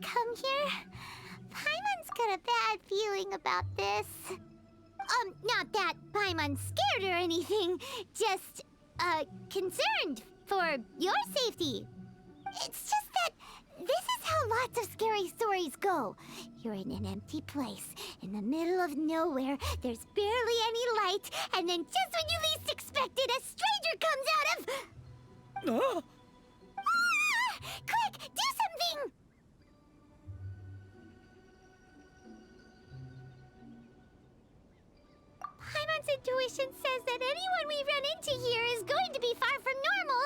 come here? Paimon's got a bad feeling about this. Not that Paimon's scared or anything, just, concerned for your safety. It's just that this is how lots of scary stories go. You're in an empty place, in the middle of nowhere, there's barely any light, and then just when you least expect it, a stranger comes out of... Oh. Ah! Quick, do something! Paimon's intuition says that anyone we run into here is going to be far from normal.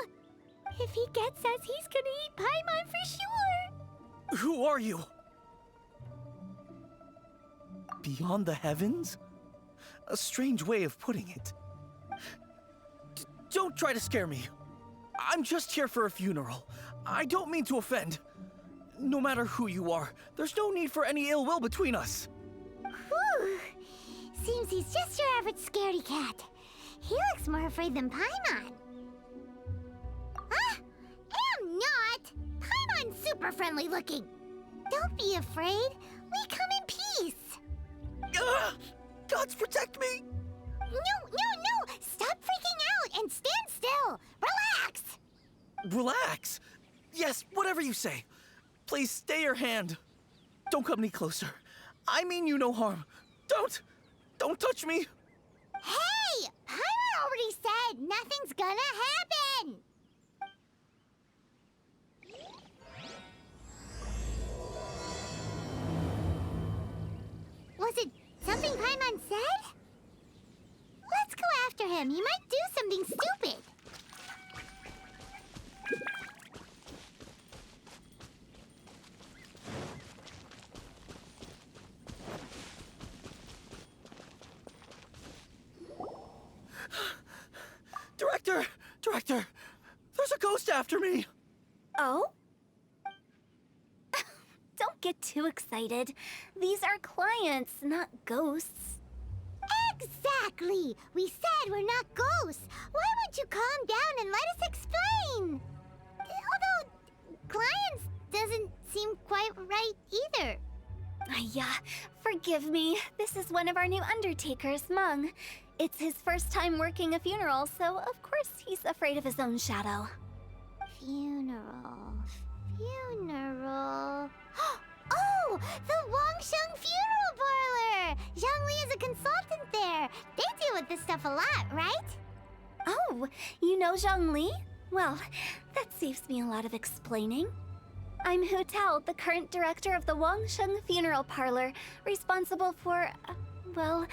If he gets us, he's gonna eat Paimon for sure. Who are you? Beyond the heavens? A strange way of putting it. Don't try to scare me. I'm just here for a funeral. I don't mean to offend. No matter who you are, there's no need for any ill will between us. Whew. Seems he's just your average scaredy cat. He looks more afraid than Paimon. Am not! Paimon's super friendly looking. Don't be afraid. We come in peace. Gods protect me! No! Stop freaking out and stand still. Relax. Relax. Yes, whatever you say. Please stay your hand. Don't come any closer. I mean you no harm. Don't touch me. Hey! Paimon already said nothing's gonna happen. Was it something Paimon said? Let's go after him. He might do something stupid. Director, there's a ghost after me. Oh? Don't get too excited. These are clients, not ghosts. Exactly! We said we're not ghosts. Why won't you calm down and let us explain? Although, clients doesn't seem quite right either. Yeah, forgive me. This is one of our new undertakers, Mung. It's his first time working a funeral, so of course he's afraid of his own shadow. Funeral. Oh! The Wangsheng Funeral Parlor! Zhongli is a consultant there. They deal with this stuff a lot, right? Oh, you know Zhongli? Well, that saves me a lot of explaining. I'm Hu Tao, the current director of the Wangsheng Funeral Parlor, responsible for, well,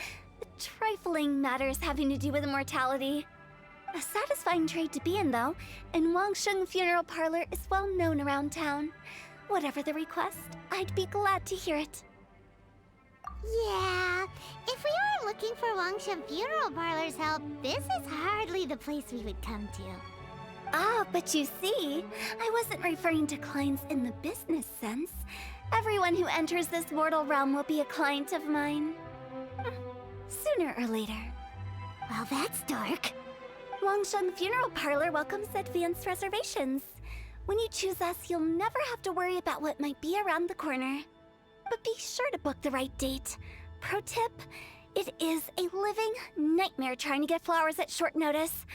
trifling matters having to do with immortality. A satisfying trade to be in, though, and Wangsheng Funeral Parlor is well known around town. Whatever the request, I'd be glad to hear it. Yeah, if we were looking for Wangsheng Funeral Parlor's help, this is hardly the place we would come to. Ah, but you see, I wasn't referring to clients in the business sense. Everyone who enters this mortal realm will be a client of mine. Sooner or later. Well, that's dark. Wangsheng Funeral Parlor welcomes advanced reservations. When you choose us, you'll never have to worry about what might be around the corner. But be sure to book the right date. Pro tip, it is a living nightmare trying to get flowers at short notice.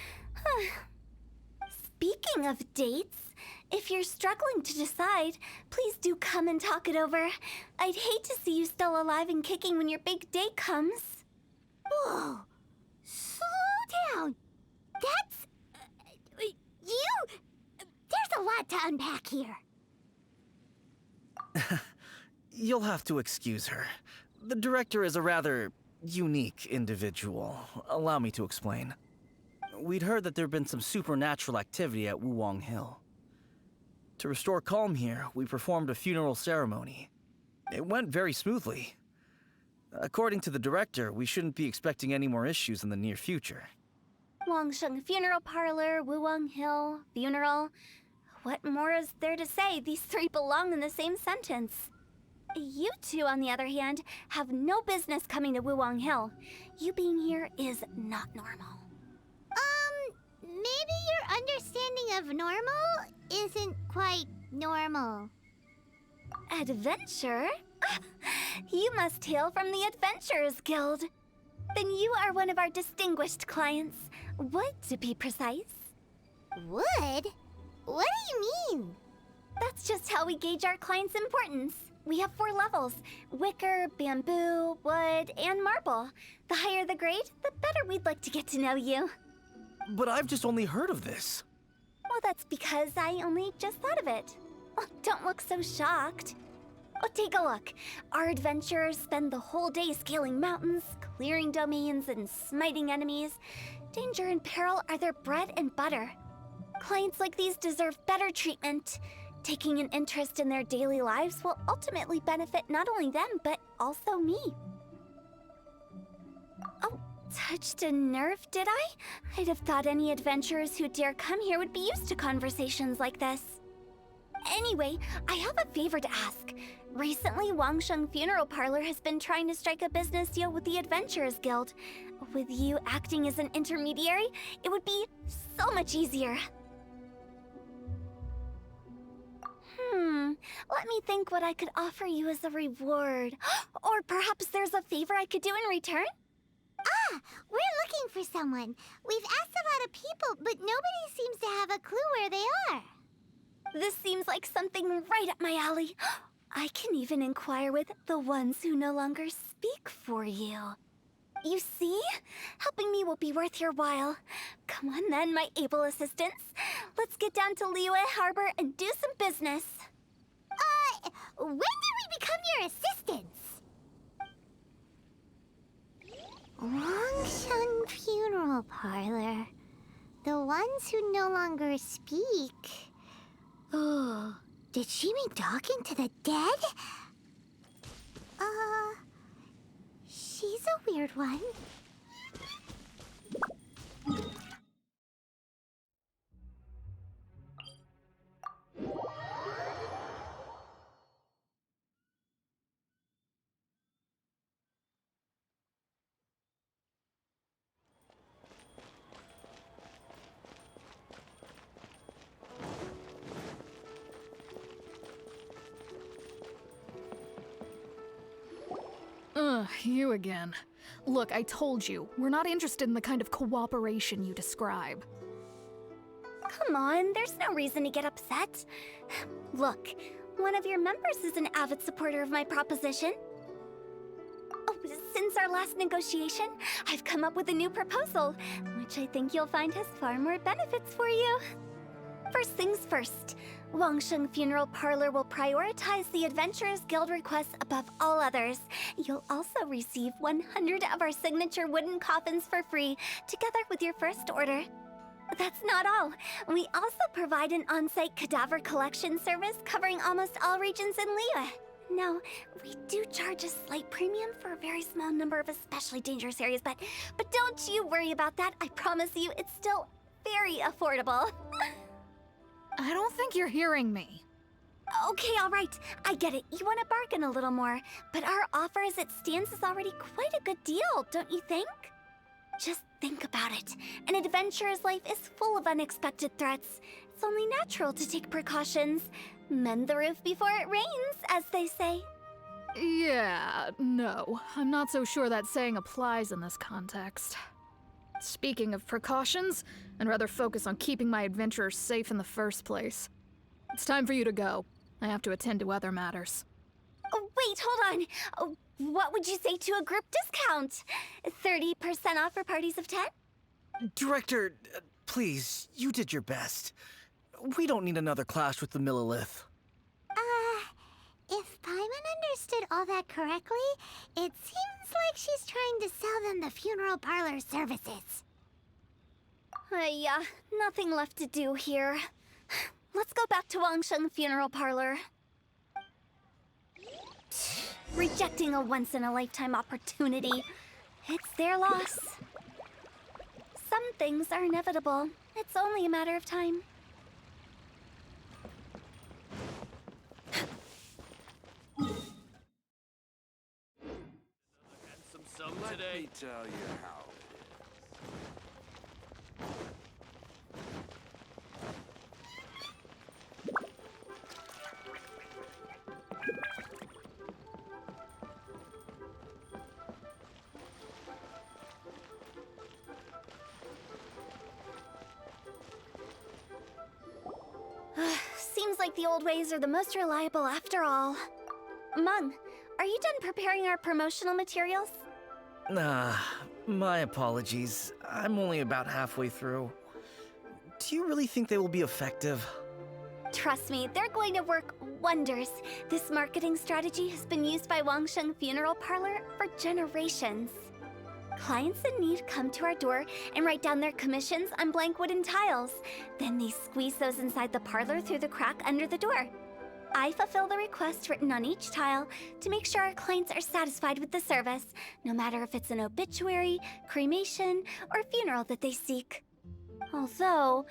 Speaking of dates, if you're struggling to decide, please do come and talk it over. I'd hate to see you still alive and kicking when your big day comes. Whoa! Slow down! That's... you... There's a lot to unpack here. You'll have to excuse her. The director is a rather unique individual. Allow me to explain. We'd heard that there'd been some supernatural activity at Wuwang Hill. To restore calm here, we performed a funeral ceremony. It went very smoothly. According to the director, we shouldn't be expecting any more issues in the near future. Wangsheng Funeral Parlor, Wuwang Hill, funeral. What more is there to say? These three belong in the same sentence. You two, on the other hand, have no business coming to Wuwang Hill. You being here is not normal. Maybe your understanding of normal isn't quite normal. Adventure? You must hail from the Adventurers Guild. Then you are one of our distinguished clients. Wood, to be precise. Wood? What do you mean? That's just how we gauge our clients' importance. We have 4 levels: wicker, bamboo, wood, and marble. The higher the grade, the better we'd like to get to know you. But I've just only heard of this. Well, that's because I only just thought of it. Oh, don't look so shocked. Oh, take a look. Our adventurers spend the whole day scaling mountains, clearing domains, and smiting enemies. Danger and peril are their bread and butter. Clients like these deserve better treatment. Taking an interest in their daily lives will ultimately benefit not only them, but also me. Oh, touched a nerve, did I? I'd have thought any adventurers who dare come here would be used to conversations like this. Anyway, I have a favor to ask. Recently, Wangsheng Funeral Parlor has been trying to strike a business deal with the Adventurers Guild. With you acting as an intermediary, it would be so much easier. Let me think what I could offer you as a reward. Or perhaps there's a favor I could do in return? Ah, we're looking for someone. We've asked a lot of people, but nobody seems to have a clue where they are. This seems like something right up my alley. I can even inquire with the ones who no longer speak for you. You see? Helping me will be worth your while. Come on then, my able assistants. Let's get down to Liyue Harbor and do some business. When did we become your assistants? Wangsheng Funeral Parlor. The ones who no longer speak. Oh, did she mean talking to the dead? She's a weird one. You again. Look, I told you, we're not interested in the kind of cooperation you describe. Come on, there's no reason to get upset. Look, one of your members is an avid supporter of my proposition. Oh, since our last negotiation, I've come up with a new proposal, which I think you'll find has far more benefits for you. First things first, Wangsheng Funeral Parlor will prioritize the Adventurers Guild requests above all others. You'll also receive 100 of our signature wooden coffins for free, together with your first order. That's not all. We also provide an on-site cadaver collection service covering almost all regions in Liyue. Now, we do charge a slight premium for a very small number of especially dangerous areas, but don't you worry about that. I promise you, it's still very affordable. I don't think you're hearing me. Okay, all right. I get it. You want to bargain a little more, but our offer as it stands is already quite a good deal, don't you think? Just think about it. An adventurer's life is full of unexpected threats. It's only natural to take precautions. Mend the roof before it rains, as they say. Yeah, no. I'm not so sure that saying applies in this context. Speaking of precautions, I'd rather focus on keeping my adventurers safe in the first place. It's time for you to go. I have to attend to other matters. Oh, wait, hold on. Oh, what would you say to a group discount? 30% off for parties of 10? Director, please, you did your best. We don't need another clash with the Millilith. If Paimon understood all that correctly, it seems like she's trying to sell them the funeral parlor services. Yeah, nothing left to do here. Let's go back to Wangsheng Funeral Parlor. Rejecting a once-in-a-lifetime opportunity. It's their loss. Some things are inevitable. It's only a matter of time. Let me tell you how it is. like the old ways are the most reliable after all. Mung, are you done preparing our promotional materials? My apologies. I'm only about halfway through. Do you really think they will be effective? Trust me, they're going to work wonders. This marketing strategy has been used by Wangsheng Funeral Parlor for generations. Clients in need come to our door and write down their commissions on blank wooden tiles. Then they squeeze those inside the parlor through the crack under the door. I fulfill the request written on each tile to make sure our clients are satisfied with the service, no matter if it's an obituary, cremation, or funeral that they seek. Although,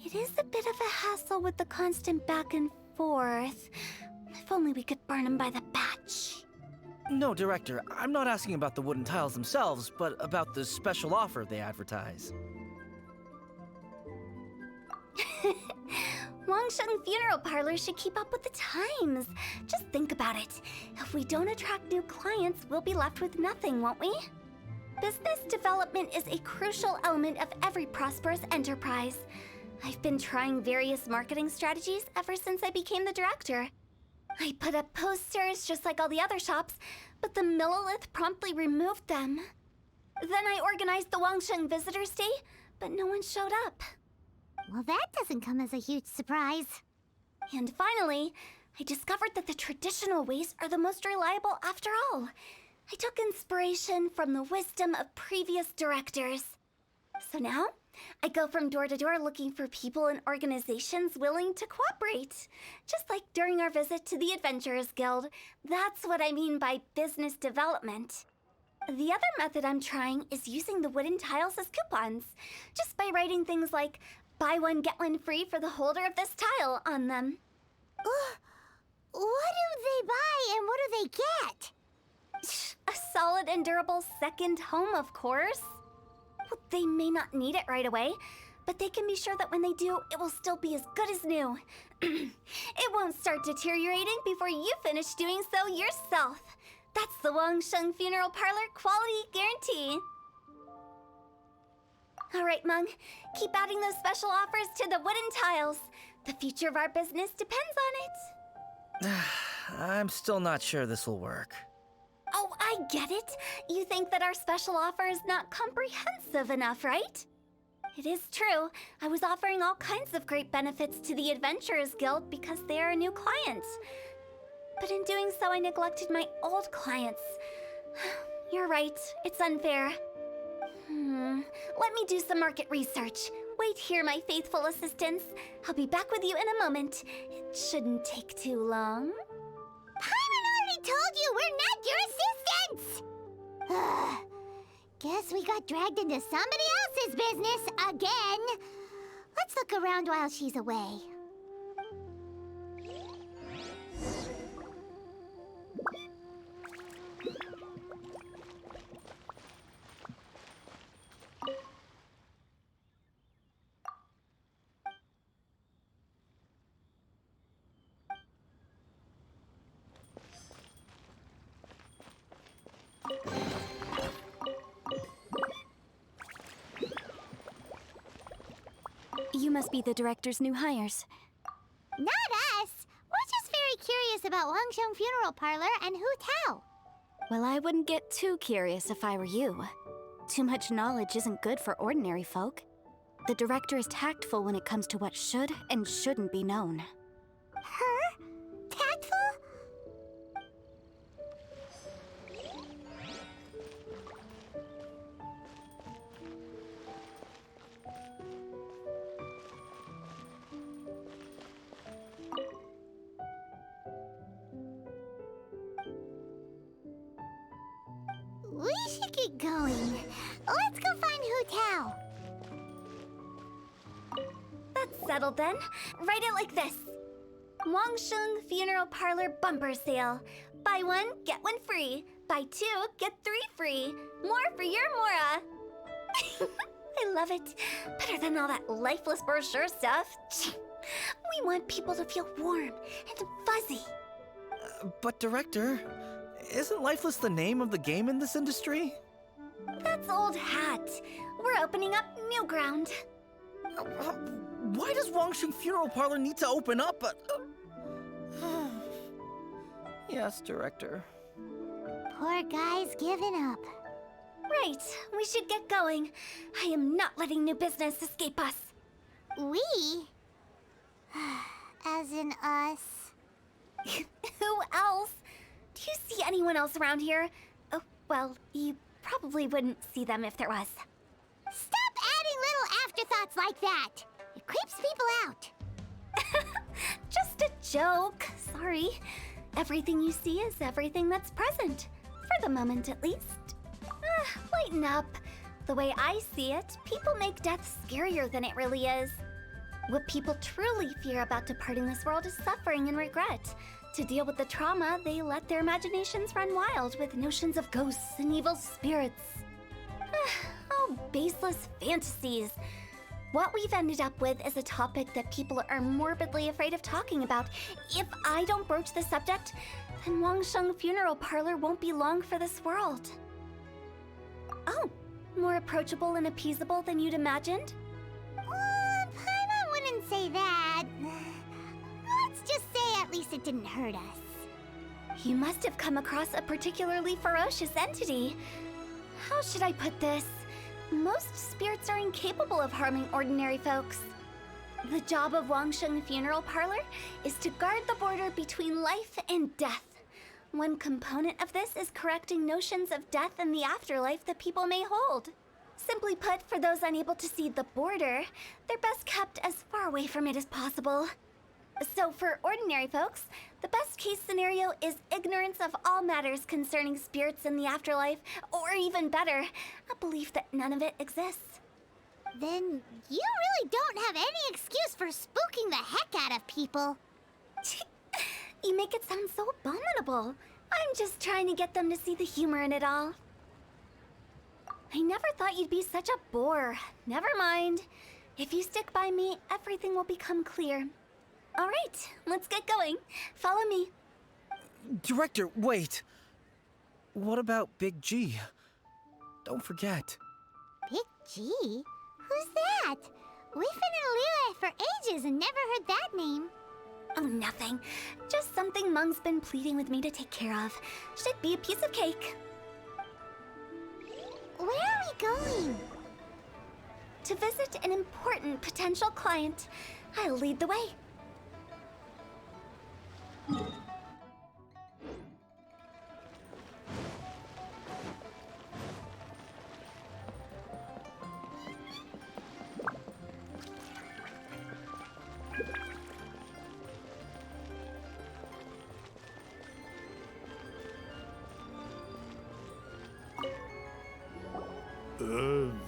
it is a bit of a hassle with the constant back and forth. If only we could burn them by the batch. No, Director, I'm not asking about the wooden tiles themselves, but about the special offer they advertise. Wangsheng Funeral Parlor should keep up with the times. Just think about it. If we don't attract new clients, we'll be left with nothing, won't we? Business development is a crucial element of every prosperous enterprise. I've been trying various marketing strategies ever since I became the director. I put up posters just like all the other shops, but the Millilith promptly removed them. Then I organized the Wangsheng Visitors Day, but no one showed up. Well, that doesn't come as a huge surprise. And finally, I discovered that the traditional ways are the most reliable after all. I took inspiration from the wisdom of previous directors. So now, I go from door to door looking for people and organizations willing to cooperate. Just like during our visit to the Adventurers Guild. That's what I mean by business development. The other method I'm trying is using the wooden tiles as coupons. Just by writing things like, buy one, get one free for the holder of this tile on them. What do they buy and what do they get? A solid and durable second home, of course. Well, they may not need it right away, but they can be sure that when they do, it will still be as good as new. It won't start deteriorating before you finish doing so yourself. That's the Wangsheng Funeral Parlor quality guarantee. All right, Mung, keep adding those special offers to the wooden tiles. The future of our business depends on it. I'm still not sure this will work. Oh, I get it. You think that our special offer is not comprehensive enough, right? It is true. I was offering all kinds of great benefits to the Adventurers Guild because they are a new client. But in doing so, I neglected my old clients. You're right. It's unfair. Let me do some market research. Wait here, my faithful assistants. I'll be back with you in a moment. It shouldn't take too long. Paimon already told you we're not your assistants! Guess we got dragged into somebody else's business again. Let's look around while she's away. You must be the director's new hires. Not us. We're just very curious about Wangsheng Funeral Parlor and Hu Tao. Well, I wouldn't get too curious if I were you. Too much knowledge isn't good for ordinary folk. The director is tactful when it comes to what should and shouldn't be known. Her? Tactful? We should get going. Let's go find Hu Tao. That's settled then. Write it like this. Wangsheng Funeral Parlor Bumper Sale. Buy one, get one free. Buy two, get three free. More for your Mora. I love it. Better than all that lifeless brochure stuff. We want people to feel warm and fuzzy. But Director, isn't Lifeless the name of the game in this industry? That's old hat. We're opening up new ground. Why does Wangsheng Funeral Parlor need to open up? Yes, Director. Poor guy's given up. Right, we should get going. I am not letting new business escape us. We? As in us. Who else? Do you see anyone else around here? Oh, well, you probably wouldn't see them if there was. Stop adding little afterthoughts like that! It creeps people out. Just a joke. Sorry. Everything you see is everything that's present. For the moment, at least. Lighten up. The way I see it, people make death scarier than it really is. What people truly fear about departing this world is suffering and regret. To deal with the trauma, they let their imaginations run wild with notions of ghosts and evil spirits. Oh, baseless fantasies. What we've ended up with is a topic that people are morbidly afraid of talking about. If I don't broach the subject, then Wangsheng Funeral Parlor won't be long for this world. Oh, more approachable and appeasable than you'd imagined? Paimon wouldn't say that. Let's just say at least it didn't hurt us. You must have come across a particularly ferocious entity. How should I put this? Most spirits are incapable of harming ordinary folks. The job of Wangsheng Funeral Parlor is to guard the border between life and death. One component of this is correcting notions of death and the afterlife that people may hold. Simply put, for those unable to see the border, they're best kept as far away from it as possible. So for ordinary folks, the best case scenario is ignorance of all matters concerning spirits in the afterlife, or even better, a belief that none of it exists. Then you really don't have any excuse for spooking the heck out of people. You make it sound so abominable. I'm just trying to get them to see the humor in it all. I never thought you'd be such a bore. Never mind. If you stick by me, everything will become clear. All right, let's get going. Follow me. Director, wait! What about Big G? Don't forget. Big G? Who's that? We've been in Liyue for ages and never heard that name. Oh, nothing. Just something Mung's been pleading with me to take care of. Should be a piece of cake. Where are we going? To visit an important potential client. I'll lead the way.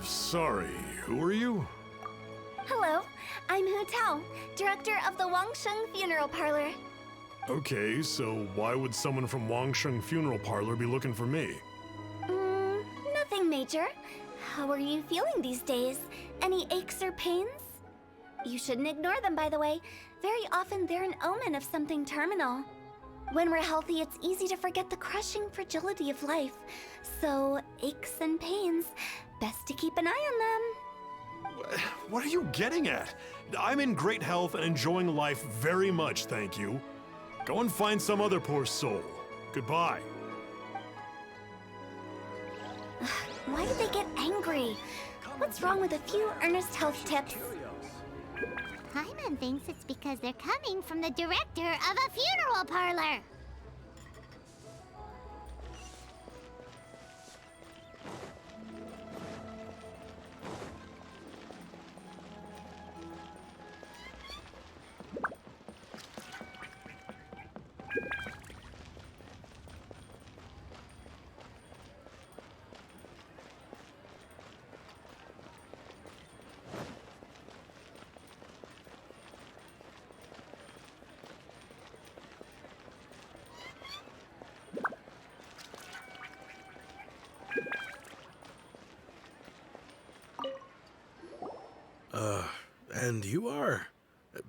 Sorry, who are you? Hello, I'm Hu Tao, director of the Wangsheng Funeral Parlor. Okay, so why would someone from Wangsheng Funeral Parlor be looking for me? Nothing major. How are you feeling these days? Any aches or pains? You shouldn't ignore them, by the way. Very often they're an omen of something terminal. When we're healthy, it's easy to forget the crushing fragility of life. So, aches and pains, best to keep an eye on them. What are you getting at? I'm in great health and enjoying life very much, thank you. Go and find some other poor soul. Goodbye. Why did they get angry? What's wrong with a few earnest health tips? Paimon thinks it's because they're coming from the director of a funeral parlor. And you are?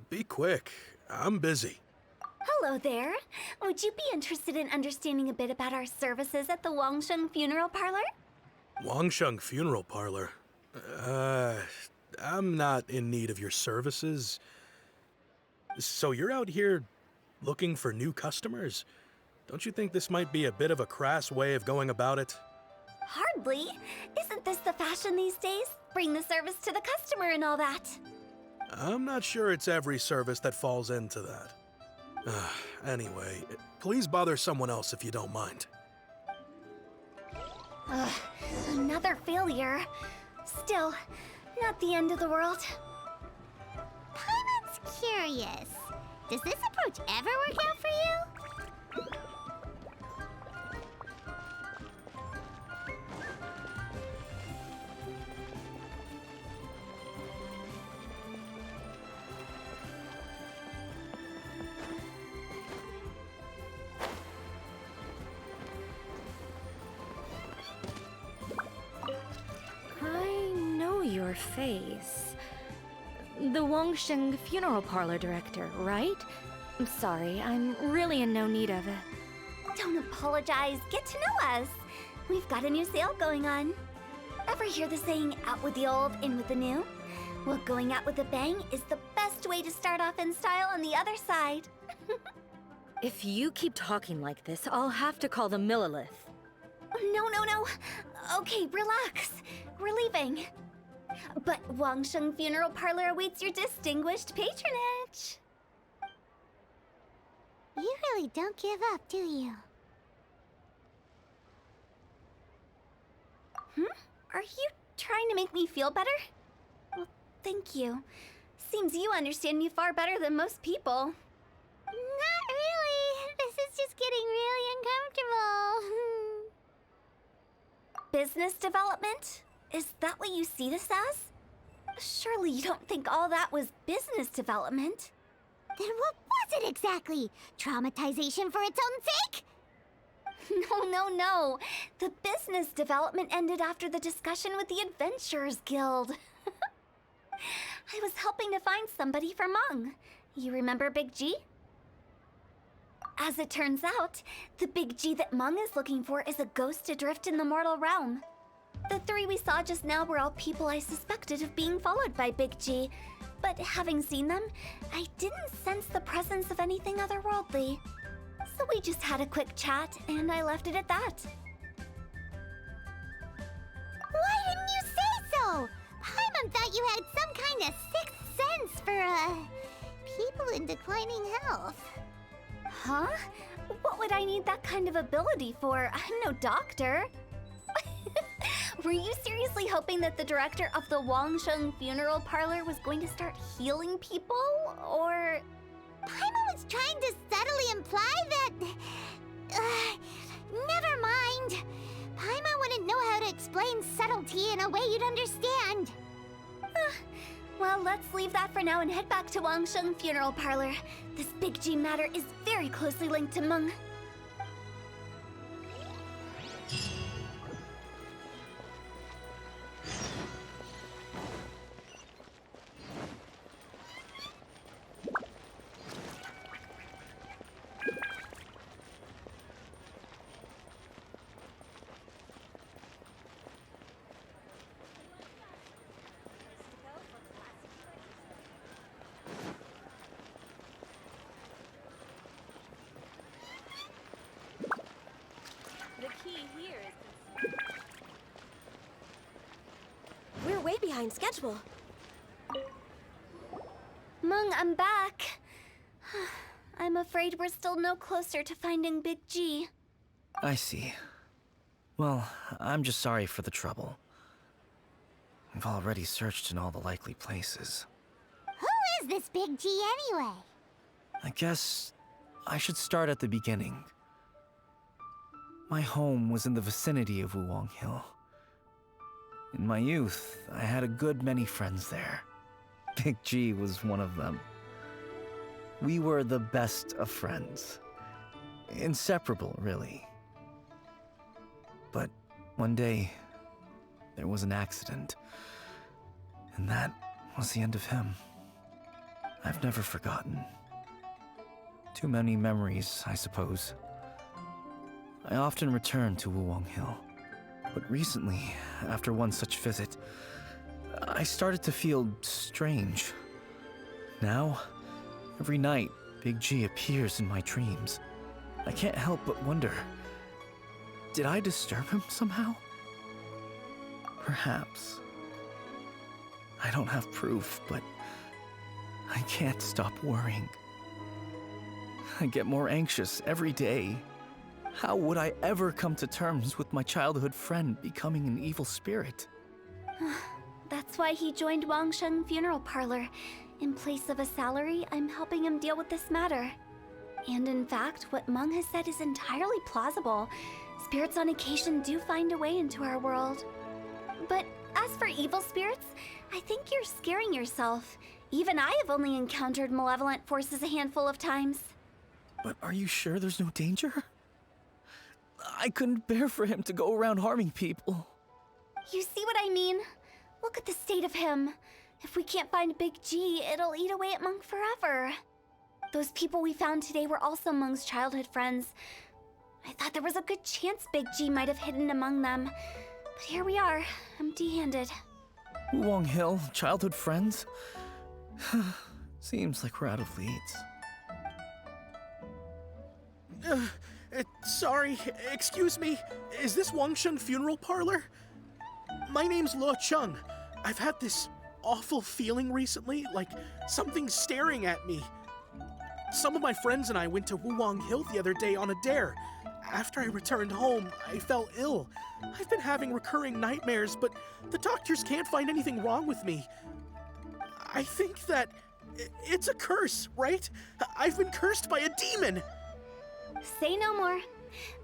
Be quick. I'm busy. Hello there. Would you be interested in understanding a bit about our services at the Wangsheng Funeral Parlor? Wangsheng Funeral Parlor? I'm not in need of your services. So you're out here looking for new customers? Don't you think this might be a bit of a crass way of going about it? Hardly. Isn't this the fashion these days? Bring the service to the customer and all that. I'm not sure it's every service that falls into that. Anyway, please bother someone else if you don't mind. Ugh, another failure. Still, not the end of the world. Paimon's curious. Does this approach ever work out for you? I know your face. The Wangsheng Funeral Parlor director, right? I'm sorry, I'm really in no need of it. Don't apologize. Get to know us. We've got a new sale going on. Ever hear the saying, out with the old, in with the new? Well, going out with a bang is the best way to start off in style on the other side. If you keep talking like this, I'll have to call the Millilith. No, no, no. Okay, relax. We're leaving. But Wangsheng Funeral Parlor awaits your distinguished patronage. You really don't give up, do you? Are you trying to make me feel better? Well, thank you. Seems you understand me far better than most people. Not really. This is just getting really uncomfortable. Business development? Is that what you see this as? Surely you don't think all that was business development. Then what was it exactly? Traumatization for its own sake? No, no, no. The business development ended after the discussion with the Adventurers Guild. I was helping to find somebody for Mung. You remember Big G? As it turns out, the Big G that Mung is looking for is a ghost adrift in the mortal realm. The three we saw just now were all people I suspected of being followed by Big G, but having seen them, I didn't sense the presence of anything otherworldly. So we just had a quick chat, and I left it at that. Why didn't you say so? Paimon thought you had some kind of sixth sense for, people in declining health. Huh? What would I need that kind of ability for? I'm no doctor. Were you seriously hoping that the director of the Wangsheng Funeral Parlor was going to start healing people, or...? Paimon was trying to subtly imply that... never mind. Paimon wouldn't know how to explain subtlety in a way you'd understand. Well, let's leave that for now and head back to Wangsheng Funeral Parlor. This Big G matter is very closely linked to Mung. The key here is... We're way behind schedule. Mung, I'm back. I'm afraid we're still no closer to finding Big G. I see. Well, I'm just sorry for the trouble. We've already searched in all the likely places. Who is this Big G anyway? I guess I should start at the beginning. My home was in the vicinity of Wuwang Hill. In my youth, I had a good many friends there. Big G was one of them. We were the best of friends. Inseparable, really. But one day, there was an accident. And that was the end of him. I've never forgotten. Too many memories, I suppose. I often return to Wuwang Hill. But recently, after one such visit, I started to feel strange. Now, every night, Big G appears in my dreams. I can't help but wonder, did I disturb him somehow? Perhaps. I don't have proof, but I can't stop worrying. I get more anxious every day. How would I ever come to terms with my childhood friend becoming an evil spirit? That's why he joined Wangsheng Funeral Parlor. In place of a salary, I'm helping him deal with this matter. And in fact, what Meng has said is entirely plausible. Spirits on occasion do find a way into our world. But as for evil spirits, I think you're scaring yourself. Even I have only encountered malevolent forces a handful of times. But are you sure there's no danger? I couldn't bear for him to go around harming people. You see what I mean? Look at the state of him. If we can't find Big G, it'll eat away at Monk forever. Those people we found today were also Meng's childhood friends. I thought there was a good chance Big G might have hidden among them. But here we are, empty-handed. Wong Hill, childhood friends? Seems like we're out of leads. Sorry, excuse me. Is this Wangsheng Funeral Parlor? My name's Luo Chung. I've had this awful feeling recently, like something's staring at me. Some of my friends and I went to Wuwang Hill the other day on a dare. After I returned home, I fell ill. I've been having recurring nightmares, but the doctors can't find anything wrong with me. I think that it's a curse, right? I've been cursed by a demon. Say no more.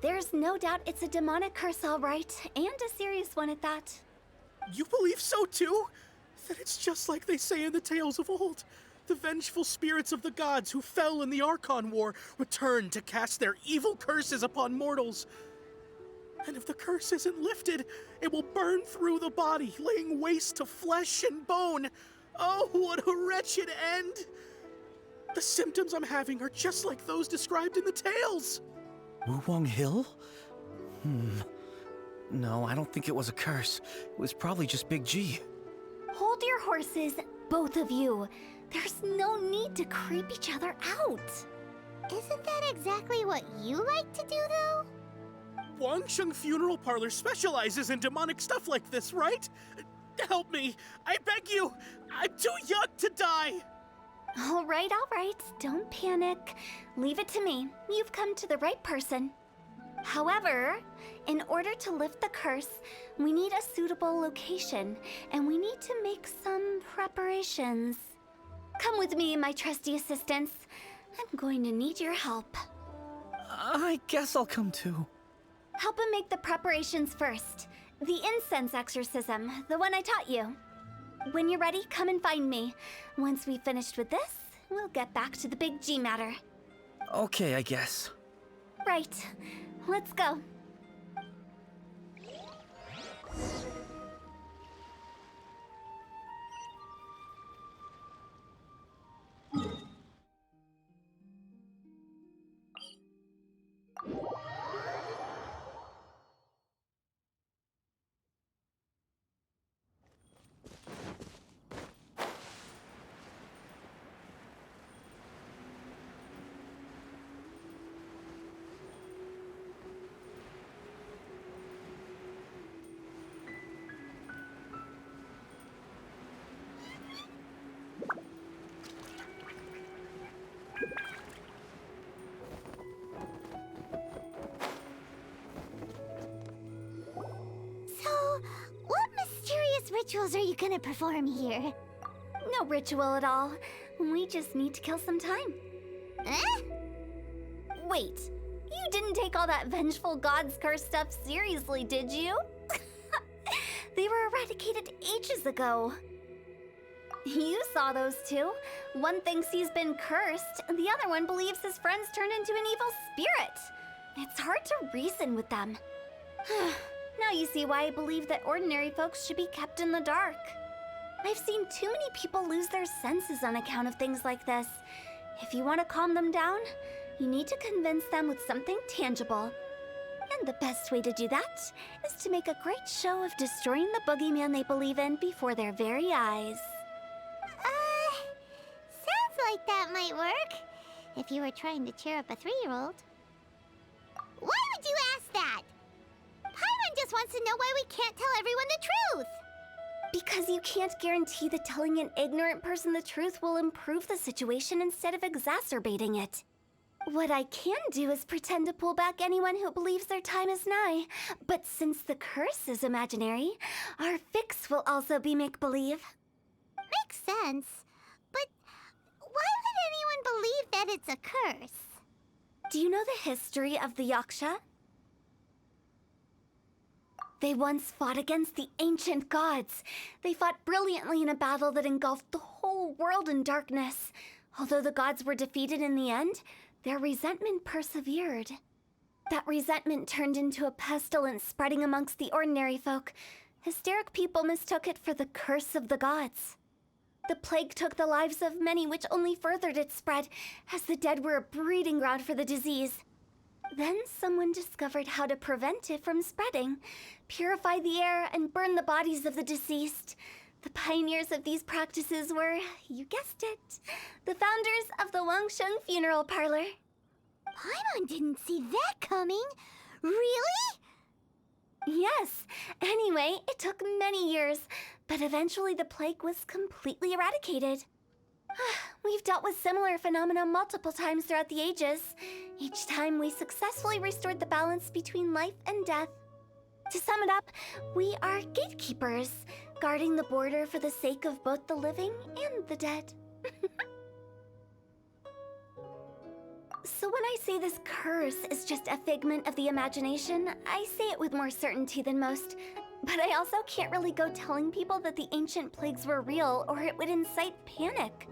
There's no doubt it's a demonic curse, all right, and a serious one at that. You believe so too? That it's just like they say in the tales of old. The vengeful spirits of the gods who fell in the Archon War return to cast their evil curses upon mortals. And if the curse isn't lifted, it will burn through the body, laying waste to flesh and bone. Oh, what a wretched end! The symptoms I'm having are just like those described in the tales. Wuwang Hill? No, I don't think it was a curse. It was probably just Big G. Hold your horses, both of you. There's no need to creep each other out. Isn't that exactly what you like to do, though? Wangsheng Funeral Parlor specializes in demonic stuff like this, right? Help me, I beg you. I'm too young to die. All right. Don't panic. Leave it to me. You've come to the right person. However, in order to lift the curse, we need a suitable location, and we need to make some preparations. Come with me, my trusty assistants. I'm going to need your help. I guess I'll come too. Help him make the preparations first. The incense exorcism, the one I taught you. When you're ready, come and find me. Once we've finished with this, we'll get back to the Big G matter. Okay, I guess. Right. Let's go. Rituals are you gonna perform here? No ritual at all. We just need to kill some time. Eh? Wait, you didn't take all that vengeful god's curse stuff seriously, did you? They were eradicated ages ago. You saw those two. One thinks he's been cursed, the other one believes his friends turned into an evil spirit. It's hard to reason with them. Now you see why I believe that ordinary folks should be kept in the dark. I've seen too many people lose their senses on account of things like this. If you want to calm them down, you need to convince them with something tangible. And the best way to do that is to make a great show of destroying the boogeyman they believe in before their very eyes. Sounds like that might work. If you were trying to cheer up a 3-year-old. just wants to know why we can't tell everyone the truth. Because you can't guarantee that telling an ignorant person the truth will improve the situation instead of exacerbating it. What I can do is pretend to pull back anyone who believes their time is nigh. But since the curse is imaginary, our fix will also be make-believe. Makes sense. But why would anyone believe that it's a curse? Do you know the history of the Yaksha? They once fought against the ancient gods. They fought brilliantly in a battle that engulfed the whole world in darkness. Although the gods were defeated in the end, their resentment persevered. That resentment turned into a pestilence spreading amongst the ordinary folk. Hysteric people mistook it for the curse of the gods. The plague took the lives of many, which only furthered its spread, as the dead were a breeding ground for the disease. Then someone discovered how to prevent it from spreading, purify the air, and burn the bodies of the deceased. The pioneers of these practices were, you guessed it, the founders of the Wangsheng Funeral Parlor. Paimon didn't see that coming. Really? Yes. Anyway, it took many years, but eventually the plague was completely eradicated. We've dealt with similar phenomena multiple times throughout the ages. Each time we successfully restored the balance between life and death. To sum it up, we are gatekeepers, guarding the border for the sake of both the living and the dead. So when I say this curse is just a figment of the imagination, I say it with more certainty than most. But I also can't really go telling people that the ancient plagues were real, or it would incite panic.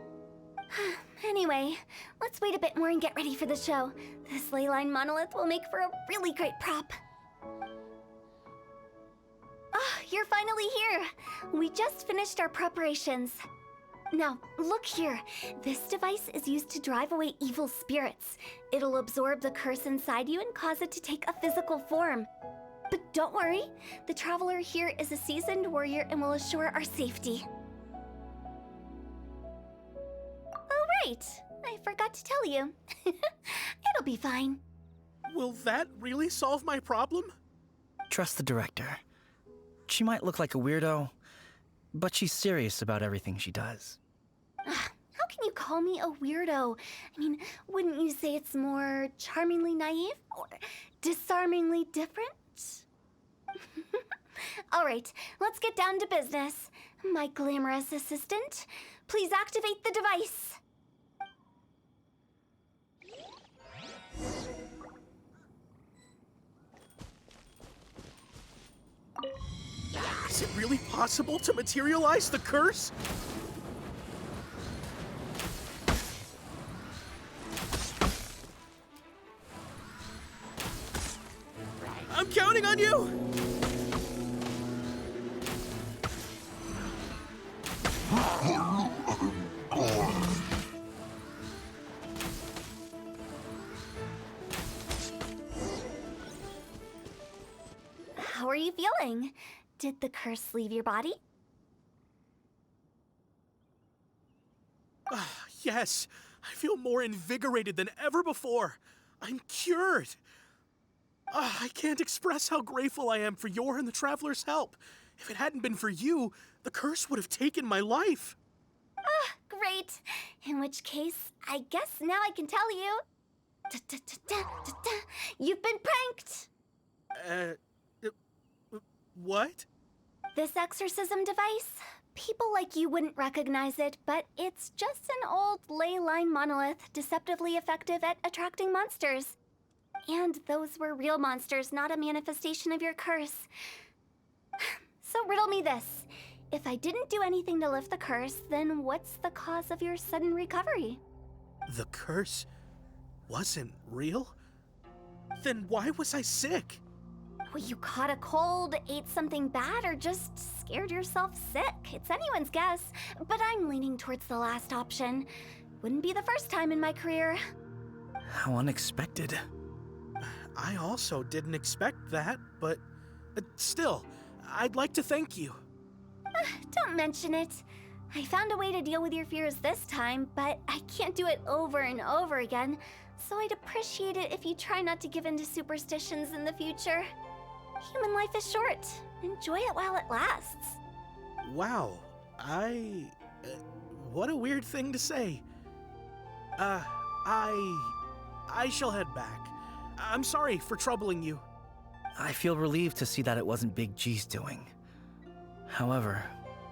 Anyway, let's wait a bit more and get ready for the show. This ley line monolith will make for a really great prop. Ah, you're finally here! We just finished our preparations. Now, look here. This device is used to drive away evil spirits. It'll absorb the curse inside you and cause it to take a physical form. But don't worry, the traveler here is a seasoned warrior and will assure our safety. Oh, right. I forgot to tell you. It'll be fine. Will that really solve my problem? Trust the director. She might look like a weirdo, but she's serious about everything she does. How can you call me a weirdo? I mean, wouldn't you say it's more charmingly naive or disarmingly different? All right, let's get down to business. My glamorous assistant, please activate the device. Is it really possible to materialize the curse? I'm counting on you! How are you feeling? Did the curse leave your body? Yes, I feel more invigorated than ever before. I'm cured. I can't express how grateful I am for your and the Traveler's help. If it hadn't been for you, the curse would have taken my life. Great. In which case, I guess now I can tell you. You've been pranked! What? This exorcism device? People like you wouldn't recognize it, but it's just an old ley line monolith, deceptively effective at attracting monsters. And those were real monsters, not a manifestation of your curse. So riddle me this. If I didn't do anything to lift the curse, then what's the cause of your sudden recovery? The curse wasn't real? Then why was I sick? Well, you caught a cold, ate something bad, or just scared yourself sick. It's anyone's guess, but I'm leaning towards the last option. Wouldn't be the first time in my career. How unexpected. I also didn't expect that, but still, I'd like to thank you. Don't mention it. I found a way to deal with your fears this time, but I can't do it over and over again, so I'd appreciate it if you try not to give in to superstitions in the future. Human life is short. Enjoy it while it lasts. Wow, what a weird thing to say. I shall head back. I'm sorry for troubling you. I feel relieved to see that it wasn't Big G's doing. However,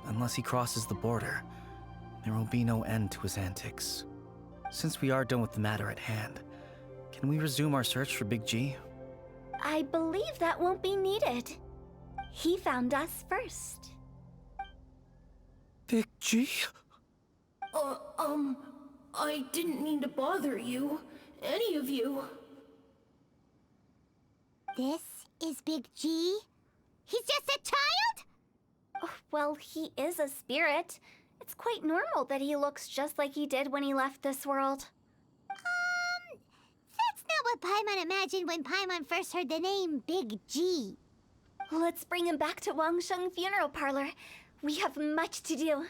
unless he crosses the border, there will be no end to his antics. Since we are done with the matter at hand, can we resume our search for Big G? I believe that won't be needed. He found us first. Big G? I didn't mean to bother you. Any of you. This is Big G? He's just a child? Oh, well, he is a spirit. It's quite normal that he looks just like he did when he left this world. That's not what Paimon imagined when Paimon first heard the name Big G. Let's bring him back to Wangsheng Funeral Parlor. We have much to do.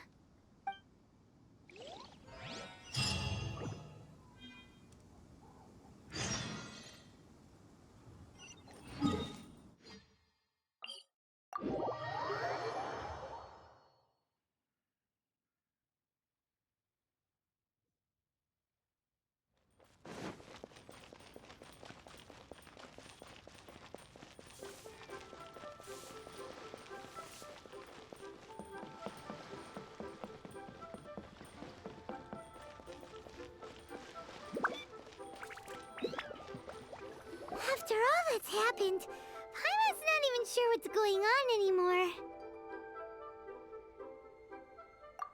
After all that's happened, Paimon's not even sure what's going on anymore.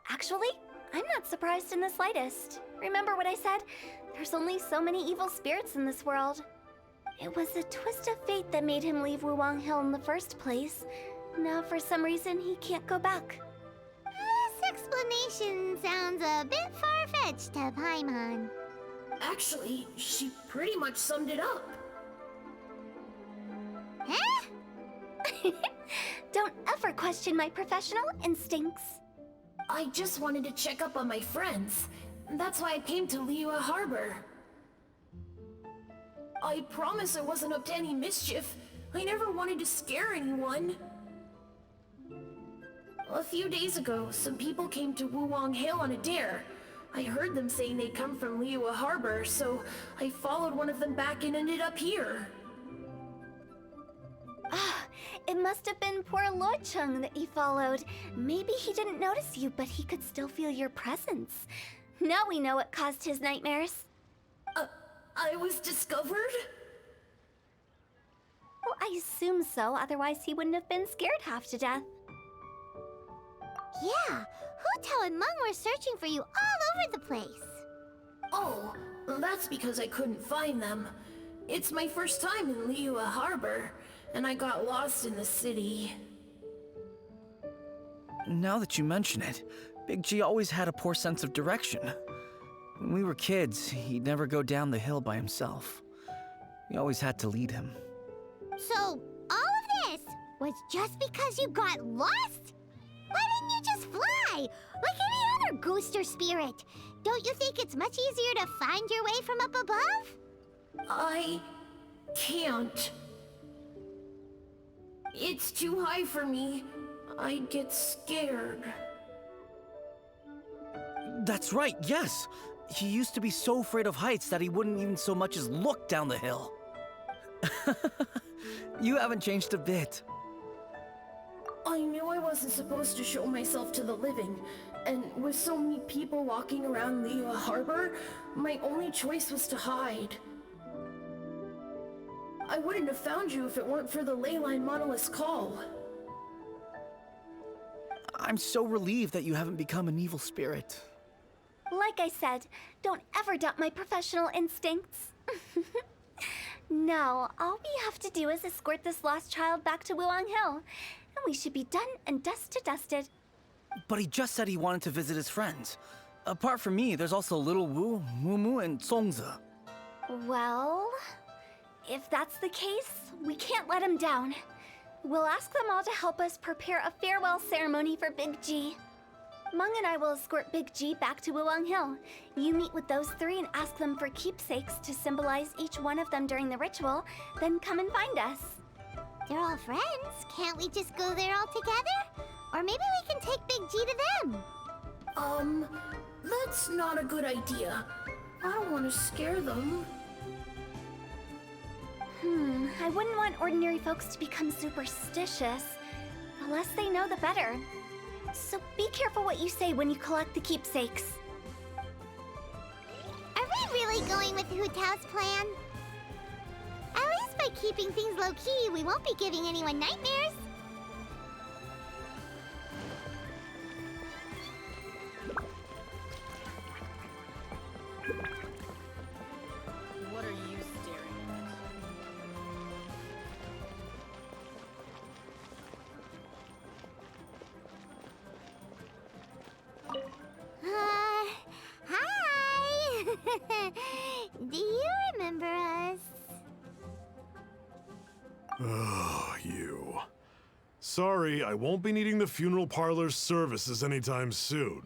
Actually, I'm not surprised in the slightest. Remember what I said? There's only so many evil spirits in this world. It was a twist of fate that made him leave Wuwang Hill in the first place. Now, for some reason, he can't go back. This explanation sounds a bit far-fetched to Paimon. Actually, she pretty much summed it up. Huh? Don't ever question my professional instincts. I just wanted to check up on my friends. That's why I came to Liyue Harbor. I promise I wasn't up to any mischief. I never wanted to scare anyone. A few days ago, some people came to Wuwang Hill on a dare. I heard them saying they'd come from Liyue Harbor, so I followed one of them back and ended up here. Ah, it must have been poor Lo Chung that you followed. Maybe he didn't notice you, but he could still feel your presence. Now we know what caused his nightmares. I was discovered? Well, I assume so, otherwise he wouldn't have been scared half to death. Yeah, Hu Tao and Meng were searching for you all over the place. Oh, that's because I couldn't find them. It's my first time in Liyue Harbor, and I got lost in the city. Now that you mention it, Big G always had a poor sense of direction. When we were kids, he'd never go down the hill by himself. We always had to lead him. So, all of this was just because you got lost? Why didn't you just fly? Like any other ghost or spirit? Don't you think it's much easier to find your way from up above? I can't. It's too high for me. I'd get scared. That's right, yes! He used to be so afraid of heights that he wouldn't even so much as look down the hill. You haven't changed a bit. I knew I wasn't supposed to show myself to the living, and with so many people walking around Liyue Harbor, my only choice was to hide. I wouldn't have found you if it weren't for the Leyline Monolith's call. I'm so relieved that you haven't become an evil spirit. Like I said, don't ever doubt my professional instincts. Now, all we have to do is escort this lost child back to Wuwang Hill, and we should be done and dust to dusted. But he just said he wanted to visit his friends. Apart from me, there's also Little Wu, Mumu, and Songze. Well, if that's the case, we can't let him down. We'll ask them all to help us prepare a farewell ceremony for Big G. Meng and I will escort Big G back to Wuwang Hill. You meet with those three and ask them for keepsakes to symbolize each one of them during the ritual, then come and find us. They're all friends. Can't we just go there all together? Or maybe we can take Big G to them. That's not a good idea. I don't want to scare them. I wouldn't want ordinary folks to become superstitious. The less they know, the better. So be careful what you say when you collect the keepsakes. Are we really going with Hu Tao's plan? At least by keeping things low-key, we won't be giving anyone nightmares. What are you staring at? Hi! Do you remember us? Oh, you. Sorry, I won't be needing the funeral parlor's services anytime soon.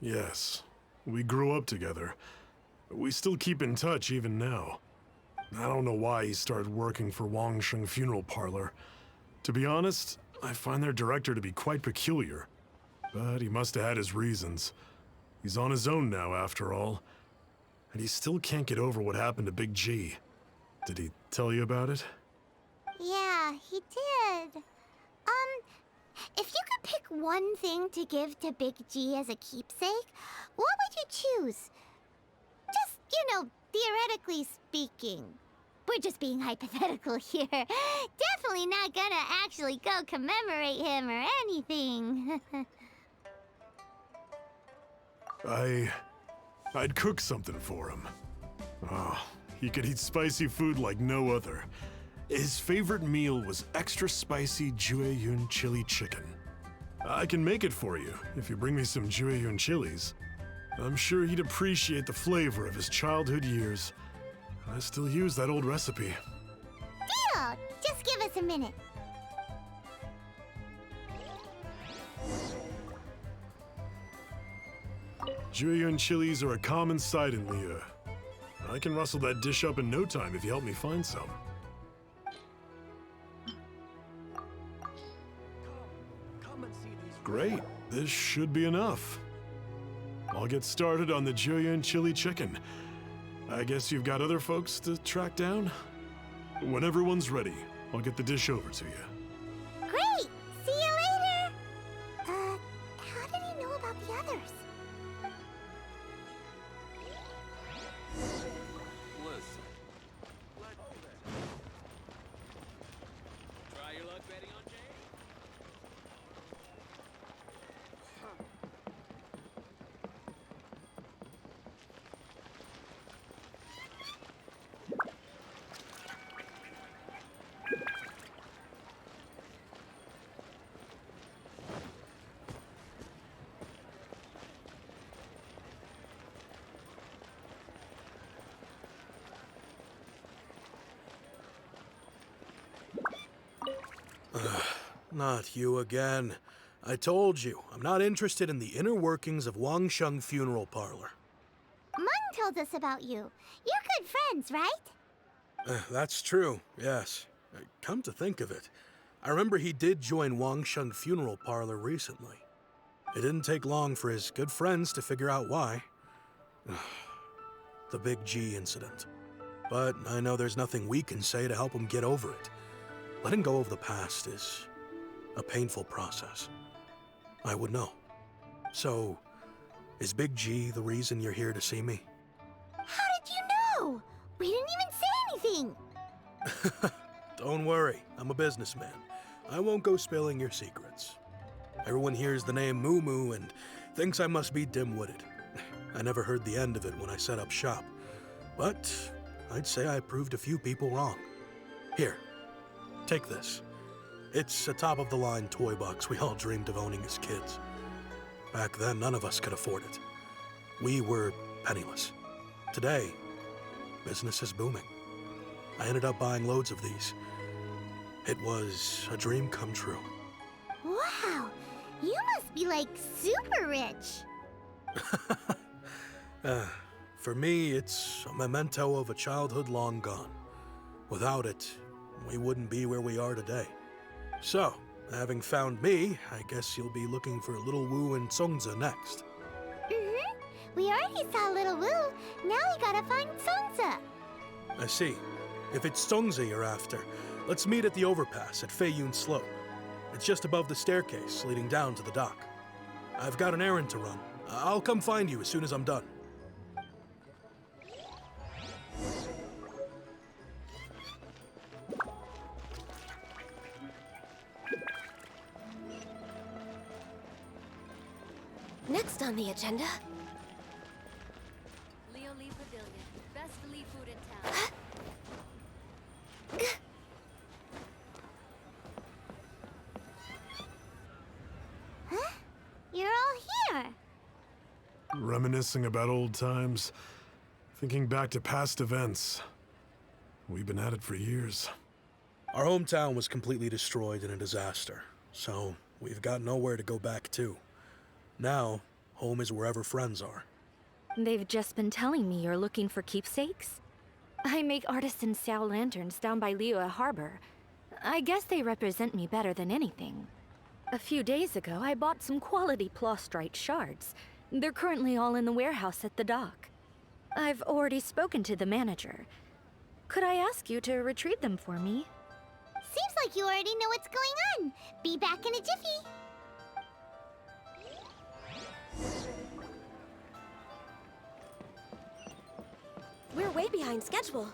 Yes, we grew up together. We still keep in touch even now. I don't know why he started working for Wangsheng Funeral Parlor. To be honest, I find their director to be quite peculiar. But he must have had his reasons. He's on his own now, after all. And he still can't get over what happened to Big G. Did he tell you about it? Yeah, he did. If you could pick one thing to give to Big G as a keepsake, what would you choose? Just, theoretically speaking. We're just being hypothetical here. Definitely not gonna actually go commemorate him or anything. I'd cook something for him. Oh, he could eat spicy food like no other. His favorite meal was extra spicy Jueyun chili chicken. I can make it for you if you bring me some Jueyun chilies. I'm sure he'd appreciate the flavor of his childhood years. I still use that old recipe. Deal! Just give us a minute. Jueyun chilies are a common sight in Liyue. I can rustle that dish up in no time if you help me find some. Great, this should be enough. I'll get started on the Jueyun chili chicken. I guess you've got other folks to track down? When everyone's ready, I'll get the dish over to you. Great! See you later! How did he know about the others? Listen. Try your luck betting on Jay? Not you again. I told you, I'm not interested in the inner workings of Wangsheng Funeral Parlor. Mung told us about you. You're good friends, right? That's true, yes. Come to think of it, I remember he did join Wangsheng Funeral Parlor recently. It didn't take long for his good friends to figure out why. The Big G incident. But I know there's nothing we can say to help him get over it. Letting go of the past is a painful process. I would know. So, is Big G the reason you're here to see me? How did you know? We didn't even say anything. Don't worry, I'm a businessman. I won't go spilling your secrets. Everyone hears the name Moo Moo and thinks I must be dim-witted. I never heard the end of it when I set up shop. But I'd say I proved a few people wrong. Here, take this. It's a top-of-the-line toy box we all dreamed of owning as kids. Back then, none of us could afford it. We were penniless. Today, business is booming. I ended up buying loads of these. It was a dream come true. Wow, you must be like super rich. For me, it's a memento of a childhood long gone. Without it, we wouldn't be where we are today. So, having found me, I guess you'll be looking for Little Wu and Songza next. Mm-hmm. We already saw Little Wu. Now we gotta find Songza. I see. If it's Songza you're after, let's meet at the overpass at Feiyun Slope. It's just above the staircase leading down to the dock. I've got an errand to run. I'll come find you as soon as I'm done. Next on the agenda. Leo Lee Pavilion. Best Lee food in town. Huh? You're all here. Reminiscing about old times, thinking back to past events. We've been at it for years. Our hometown was completely destroyed in a disaster, so we've got nowhere to go back to. Now, home is wherever friends are. They've just been telling me you're looking for keepsakes. I make artisan Xiao lanterns down by Liyue Harbor. I guess they represent me better than anything. A few days ago, I bought some quality plastrite shards. They're currently all in the warehouse at the dock. I've already spoken to the manager. Could I ask you to retrieve them for me? Seems like you already know what's going on. Be back in a jiffy. We're way behind schedule.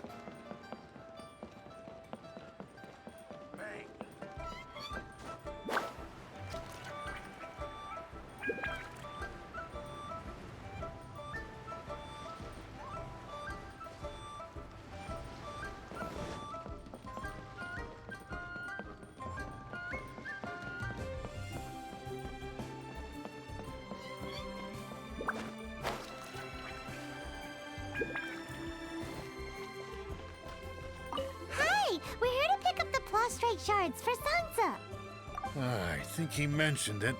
Hi, we're here to pick up the plastrite shards for Songza. I think he mentioned it.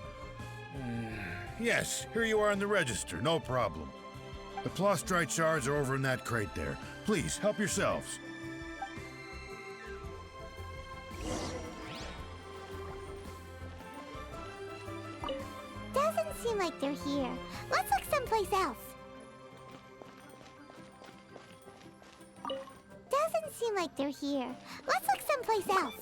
Yes, here you are in the register, no problem. The plastrite shards are over in that crate there. Please, help yourselves. Doesn't seem like they're here. Let's look someplace else. Doesn't seem like they're here. Let's look someplace else.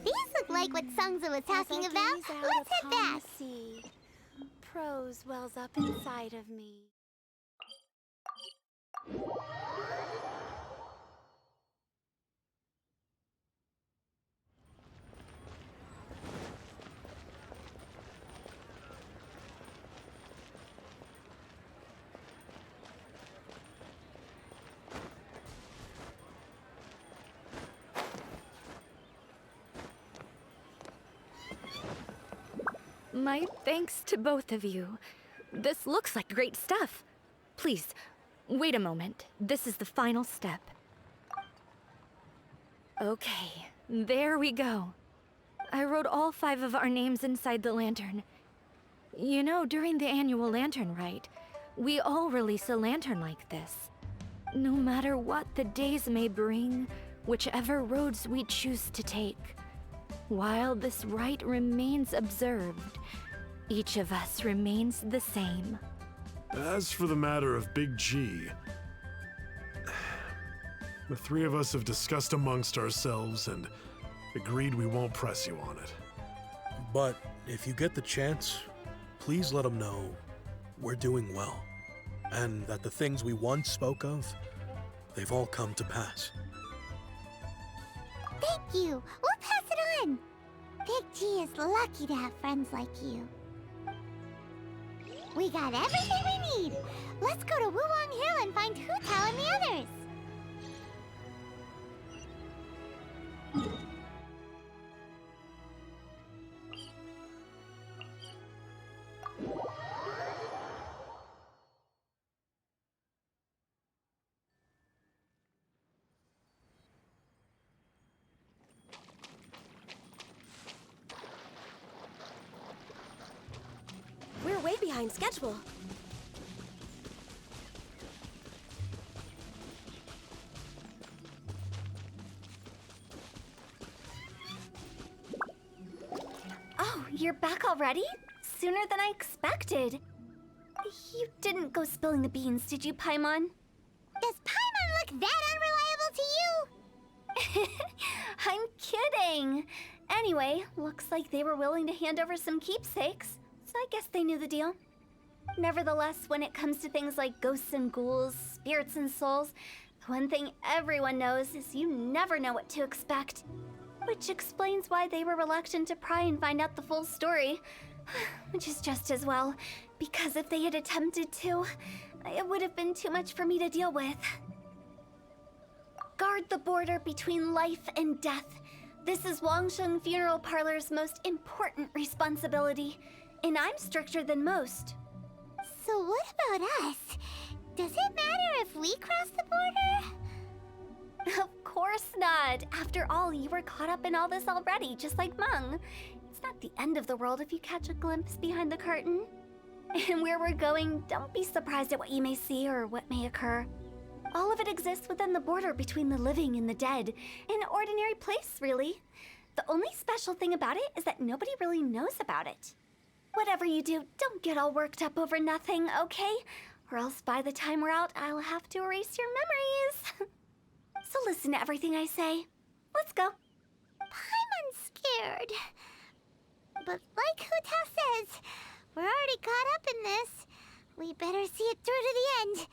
These look like what Songza was talking about. Let's head back. Sea. Prose wells up inside of me. My thanks to both of you. This looks like great stuff. Please, wait a moment. This is the final step. Okay, there we go. I wrote all 5 of our names inside the lantern. You know, during the annual lantern rite, we all release a lantern like this. No matter what the days may bring, whichever roads we choose to take. While this rite remains observed, each of us remains the same. As for the matter of Big G, the 3 of us have discussed amongst ourselves and agreed we won't press you on it. But if you get the chance, please let them know we're doing well, and that the things we once spoke of, they've all come to pass. Thank you. We'll pass it on. Big G is lucky to have friends like you. We got everything we need. Let's go to Wuwang Hill and find Hu Tao and the others. We're way behind behind schedule. Oh, you're back already? Sooner than I expected. You didn't go spilling the beans, did you, Paimon? Does Paimon look that unreliable to you? I'm kidding. Anyway, looks like they were willing to hand over some keepsakes, so I guess they knew the deal. Nevertheless, when it comes to things like ghosts and ghouls, spirits and souls, the one thing everyone knows is you never know what to expect. Which explains why they were reluctant to pry and find out the full story. Which is just as well, because if they had attempted to, it would have been too much for me to deal with. Guard the border between life and death. This is Wangsheng Funeral Parlor's most important responsibility, and I'm stricter than most. So what about us? Does it matter if we cross the border? Of course not. After all, you were caught up in all this already, just like Meng. It's not the end of the world if you catch a glimpse behind the curtain. And where we're going, don't be surprised at what you may see or what may occur. All of it exists within the border between the living and the dead. An ordinary place, really. The only special thing about it is that nobody really knows about it. Whatever you do, don't get all worked up over nothing, okay? Or else by the time we're out, I'll have to erase your memories. So listen to everything I say. Let's go. Paimon's scared. But like Hu Tao says, we're already caught up in this. We better see it through to the end.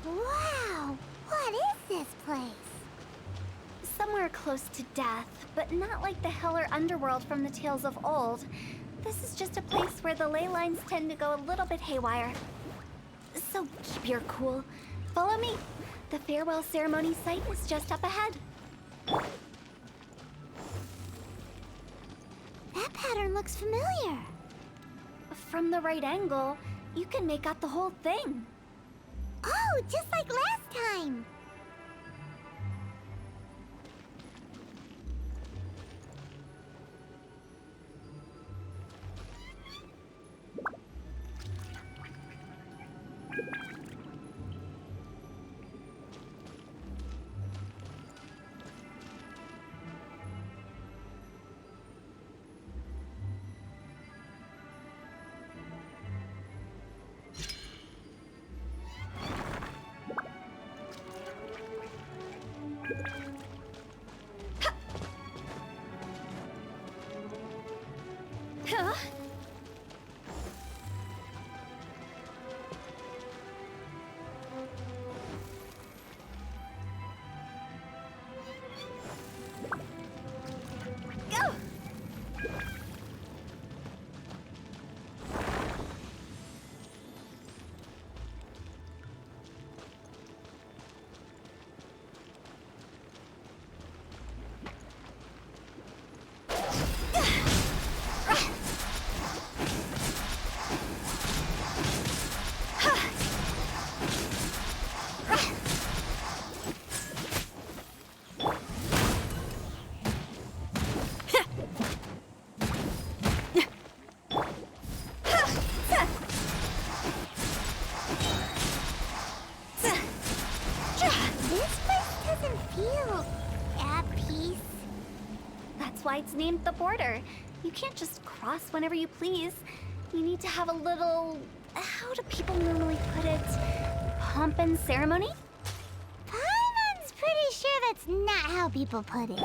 Wow! What is this place? Somewhere close to death, but not like the hell or underworld from the tales of old. This is just a place where the ley lines tend to go a little bit haywire. So keep your cool. Follow me. The farewell ceremony site is just up ahead. That pattern looks familiar. From the right angle, you can make out the whole thing. Oh, just like last time. Huh? Go! That's why it's named the border. You can't just cross whenever you please. You need to have a little... how do people normally put it? Pomp and ceremony? Paimon's pretty sure that's not how people put it.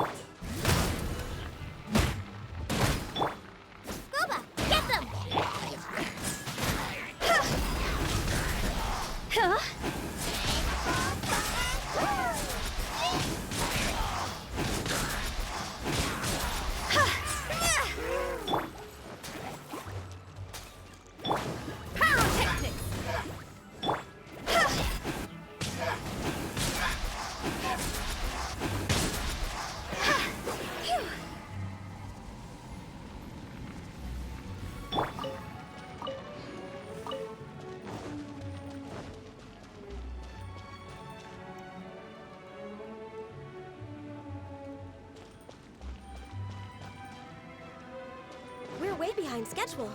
Goba, get them! Huh? behind schedule.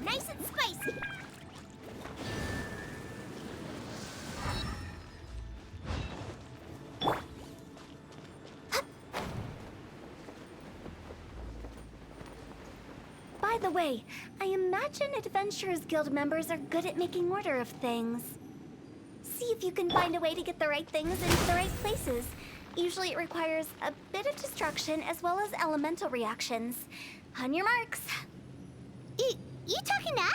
Nice and spicy. By the way, I imagine Adventurers Guild members are good at making order of things. See if you can find a way to get the right things into the right places. Usually it requires a bit of destruction as well as elemental reactions. On your marks. You talking to us?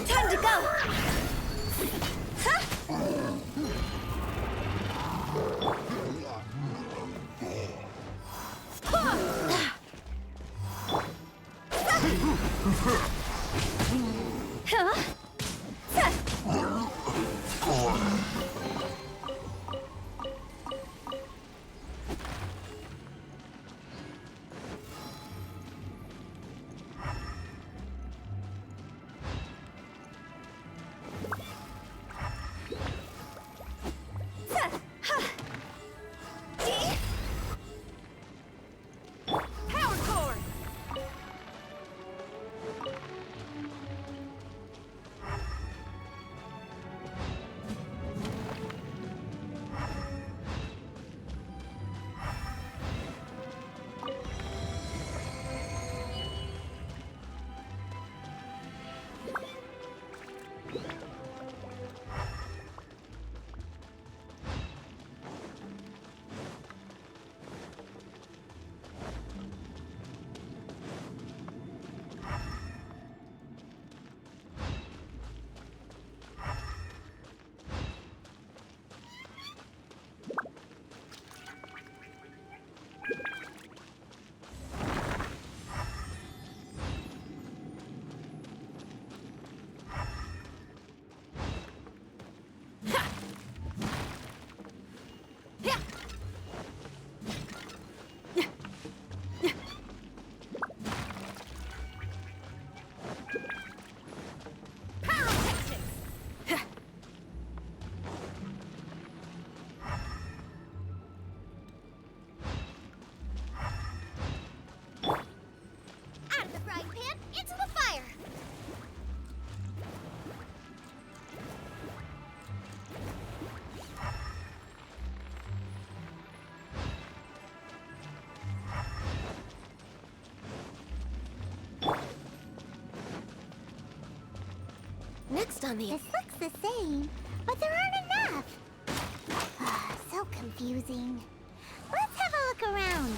Time to go! Next on the... This looks the same, but there aren't enough. So confusing. Let's have a look around.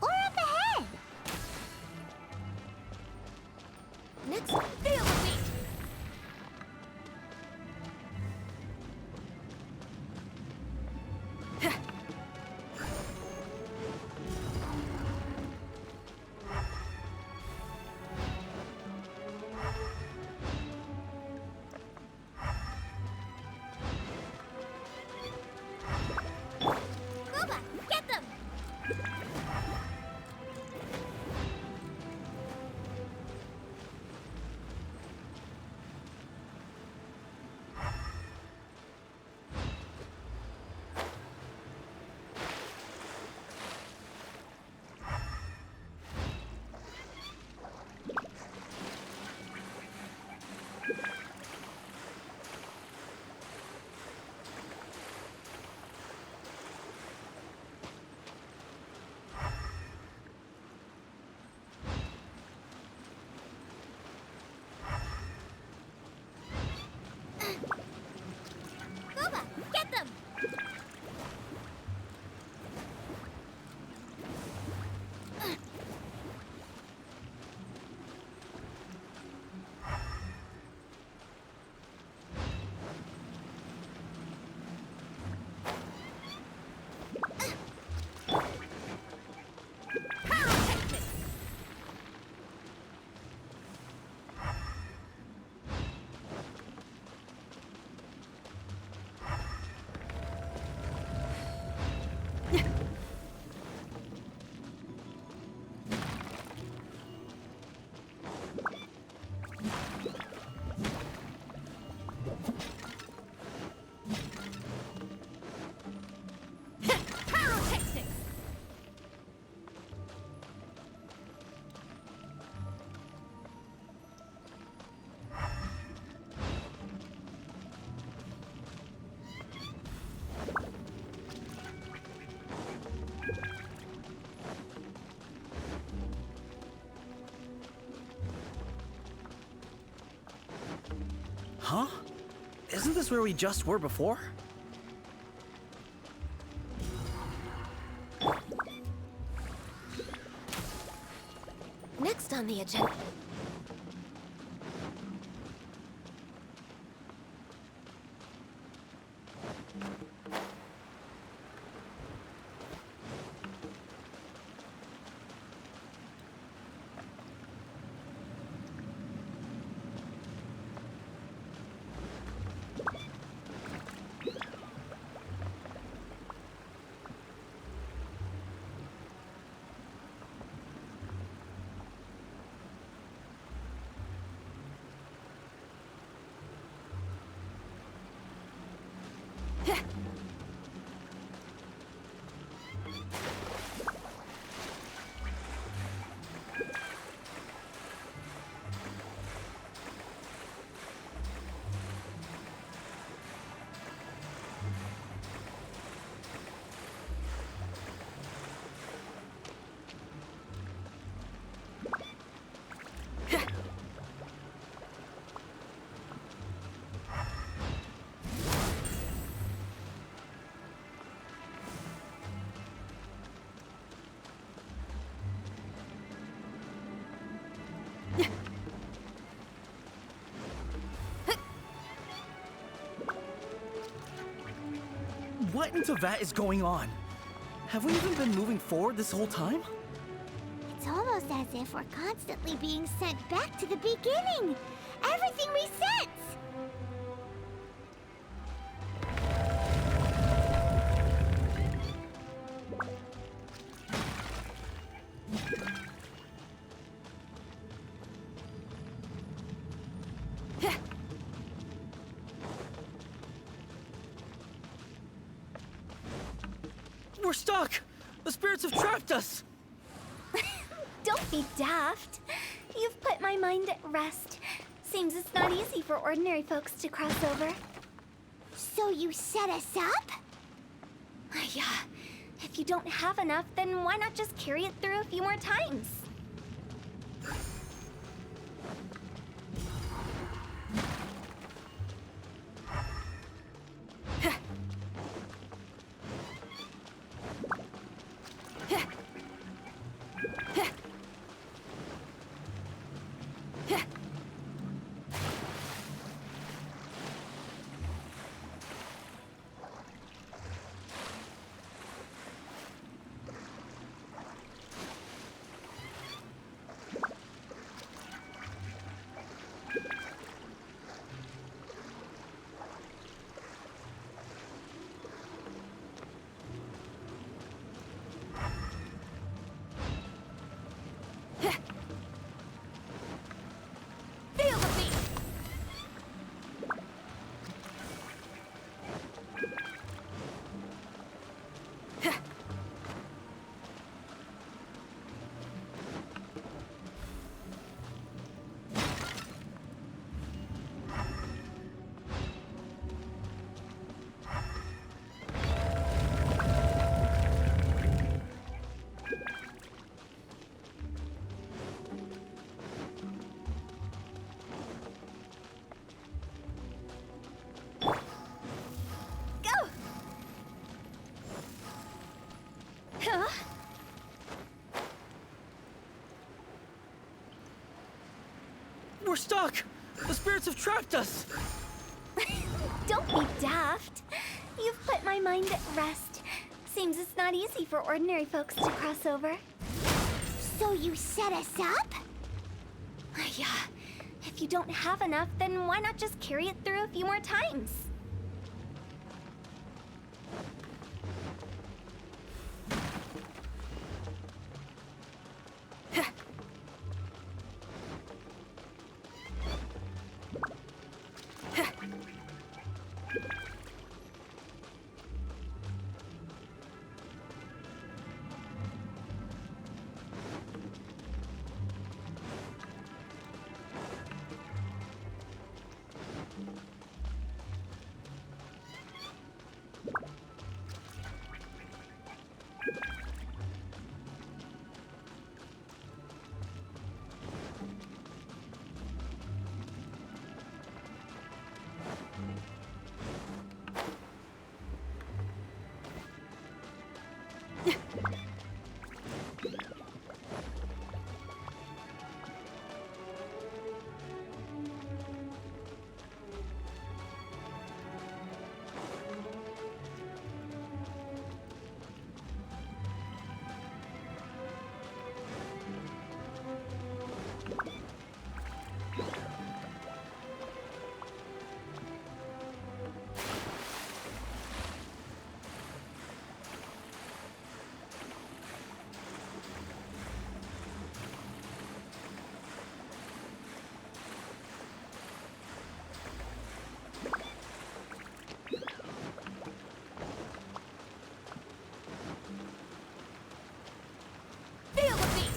Or up ahead. Next... Feel the beat! Get them! Get them! Huh? Isn't this where we just were before? Next on the agenda... What in Teyvat is going on? Have we even been moving forward this whole time? It's almost as if we're constantly being sent back to the beginning. Everything resets. We're stuck! The spirits have trapped us! Don't be daft. You've put my mind at rest. Seems it's not easy for ordinary folks to cross over. So you set us up? Yeah. If you don't have enough, then why not just carry it through a few more times? We're stuck! The spirits have trapped us! Don't be daft. You've put my mind at rest. Seems it's not easy for ordinary folks to cross over. So you set us up? Yeah. If you don't have enough, then why not just carry it through a few more times? Feel the beat!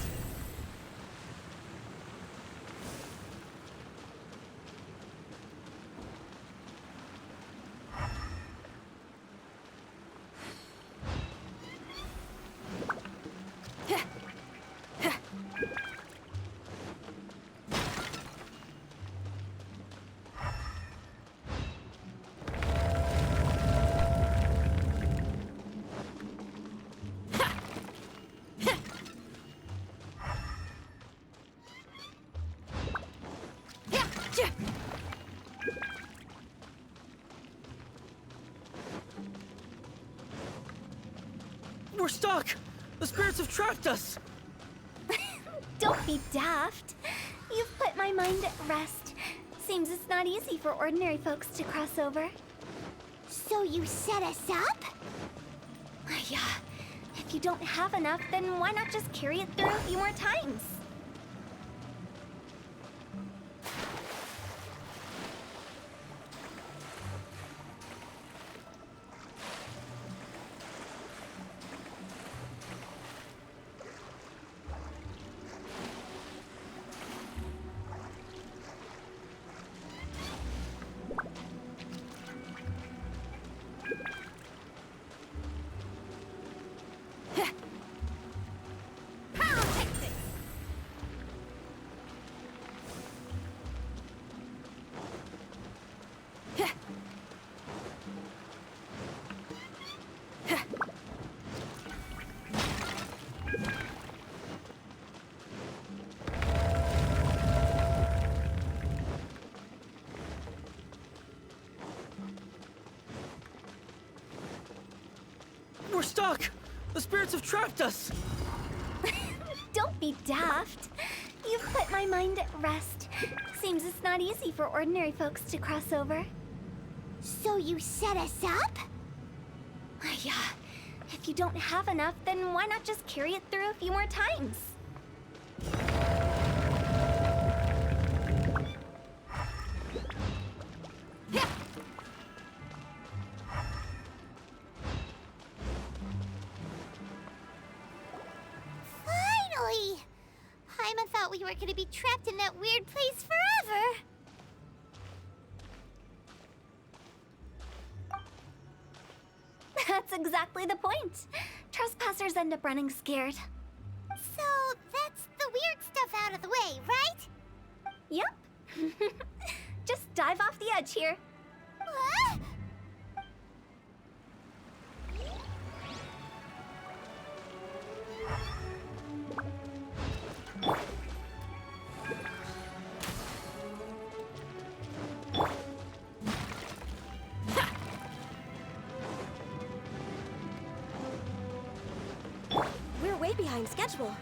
We're stuck! The spirits have trapped us! Don't be daft. You've put my mind at rest. Seems it's not easy for ordinary folks to cross over. So you set us up? Yeah. If you don't have enough, then why not just carry it through a few more times? We're stuck! The spirits have trapped us! Don't be daft. You've put my mind at rest. Seems it's not easy for ordinary folks to cross over. So you set us up? Yeah. If you don't have enough, then why not just carry it through a few more times? Finally! Paimon thought we were gonna be trapped in that weird place forever. That's exactly the point. Trespassers end up running scared. So that's the weird stuff out of the way, right? Yep. Just dive off the edge here. What? behind schedule.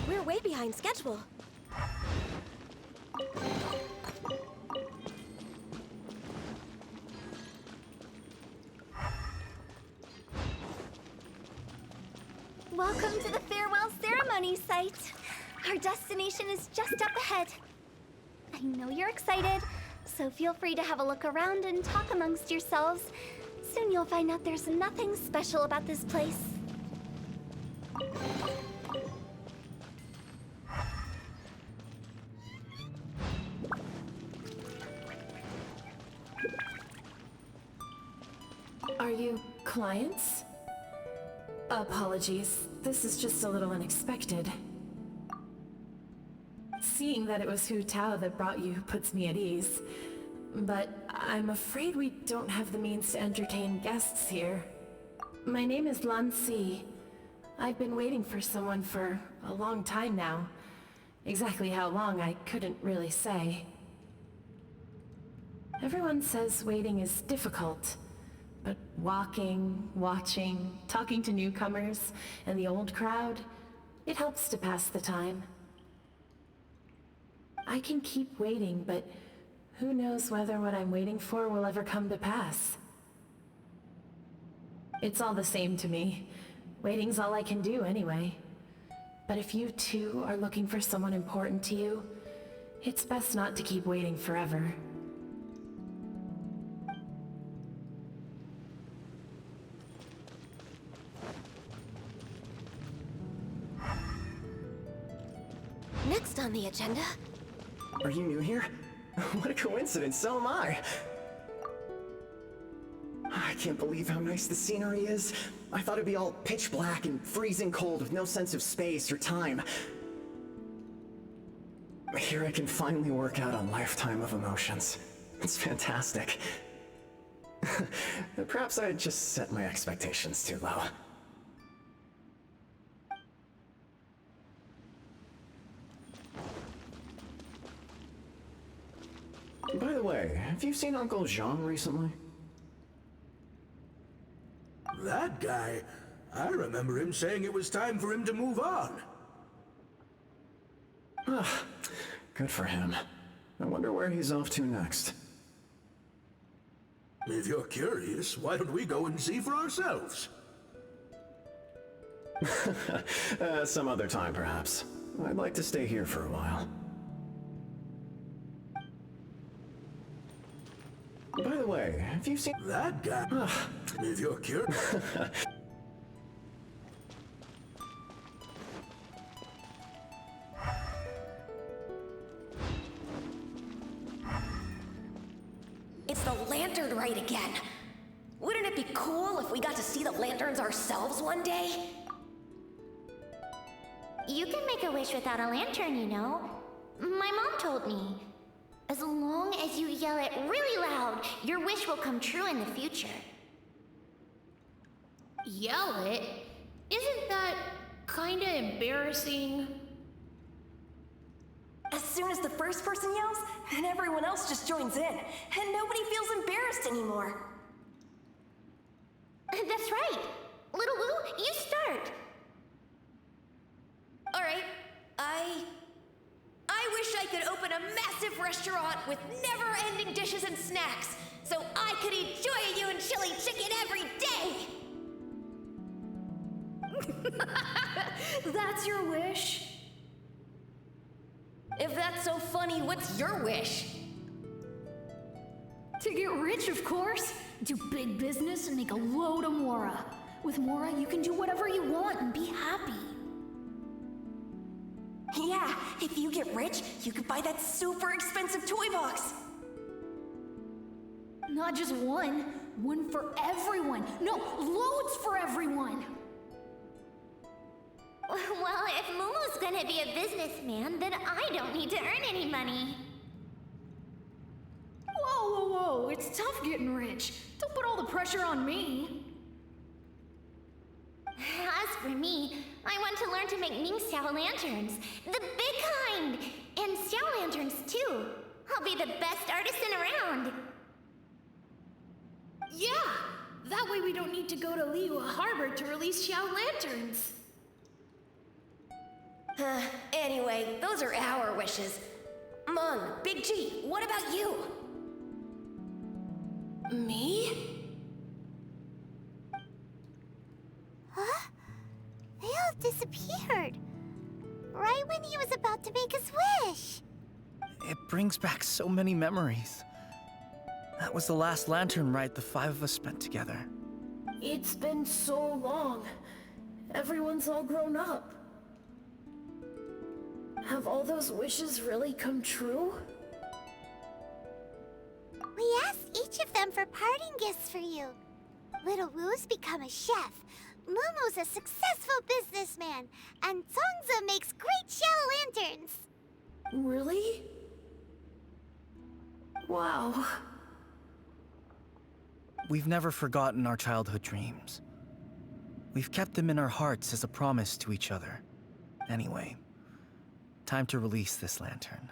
We're way behind schedule. Welcome to the farewell ceremony site. Our destination is just up ahead. I know you're excited, so feel free to have a look around and talk amongst yourselves. Soon you'll find out there's nothing special about this place. Are you clients? Apologies, this is just a little unexpected. Seeing that it was Hu Tao that brought you puts me at ease. But I'm afraid we don't have the means to entertain guests here. My name is Lan Si. I've been waiting for someone for a long time now. Exactly how long, I couldn't really say. Everyone says waiting is difficult. But walking, watching, talking to newcomers, and the old crowd, it helps to pass the time. I can keep waiting, but who knows whether what I'm waiting for will ever come to pass. It's all the same to me. Waiting's all I can do anyway. But if you too are looking for someone important to you, it's best not to keep waiting forever. Next on the agenda. Are you new here? What a coincidence, so am I. I can't believe how nice the scenery is. I thought it'd be all pitch black and freezing cold with no sense of space or time. Here I can finally work out a lifetime of emotions. It's fantastic. Perhaps I just set my expectations too low. By the way, have you seen Uncle Jean recently? That guy? I remember him saying it was time for him to move on. Good for him. I wonder where he's off to next. If you're curious, why don't we go and see for ourselves? Some other time, perhaps. I'd like to stay here for a while. By the way, have you seen that guy? If you're curious. It's the lantern rite again. Wouldn't it be cool if we got to see the lanterns ourselves one day? You can make a wish without a lantern, you know. My mom told me. As long as you yell it really loud, your wish will come true in the future. Yell it? Isn't that kinda embarrassing? As soon as the first person yells, then everyone else just joins in, and nobody feels embarrassed anymore. That's right. Little Wu, you start. All right, I wish I could open a massive restaurant with never-ending dishes and snacks, so I could eat Joy-You and chili chicken every day! That's your wish? If that's so funny, what's your wish? To get rich, of course. Do big business and make a load of Mora. With Mora, you can do whatever you want and be happy. Yeah, if you get rich, you could buy that super expensive toy box. Not just one. One for everyone. No, loads for everyone. Well, if Momo's gonna be a businessman, then I don't need to earn any money. Whoa, it's tough getting rich. Don't put all the pressure on me. As for me, I want to learn to make Ning-Xiao lanterns. The big kind! And Xiao lanterns, too. I'll be the best artisan around. Yeah! That way we don't need to go to Liyue Harbor to release Xiao lanterns. Anyway, those are our wishes. Mung, Big G, what about you? Me? Huh? They all disappeared. Right when he was about to make his wish. It brings back so many memories. That was the last lantern ride the 5 of us spent together. It's been so long. Everyone's all grown up. Have all those wishes really come true? We asked each of them for parting gifts for you. Little Wu's become a chef. Mumu's a successful businessman. And Songza makes great Xiao lanterns. Really? Wow. We've never forgotten our childhood dreams. We've kept them in our hearts as a promise to each other. Anyway, time to release this lantern.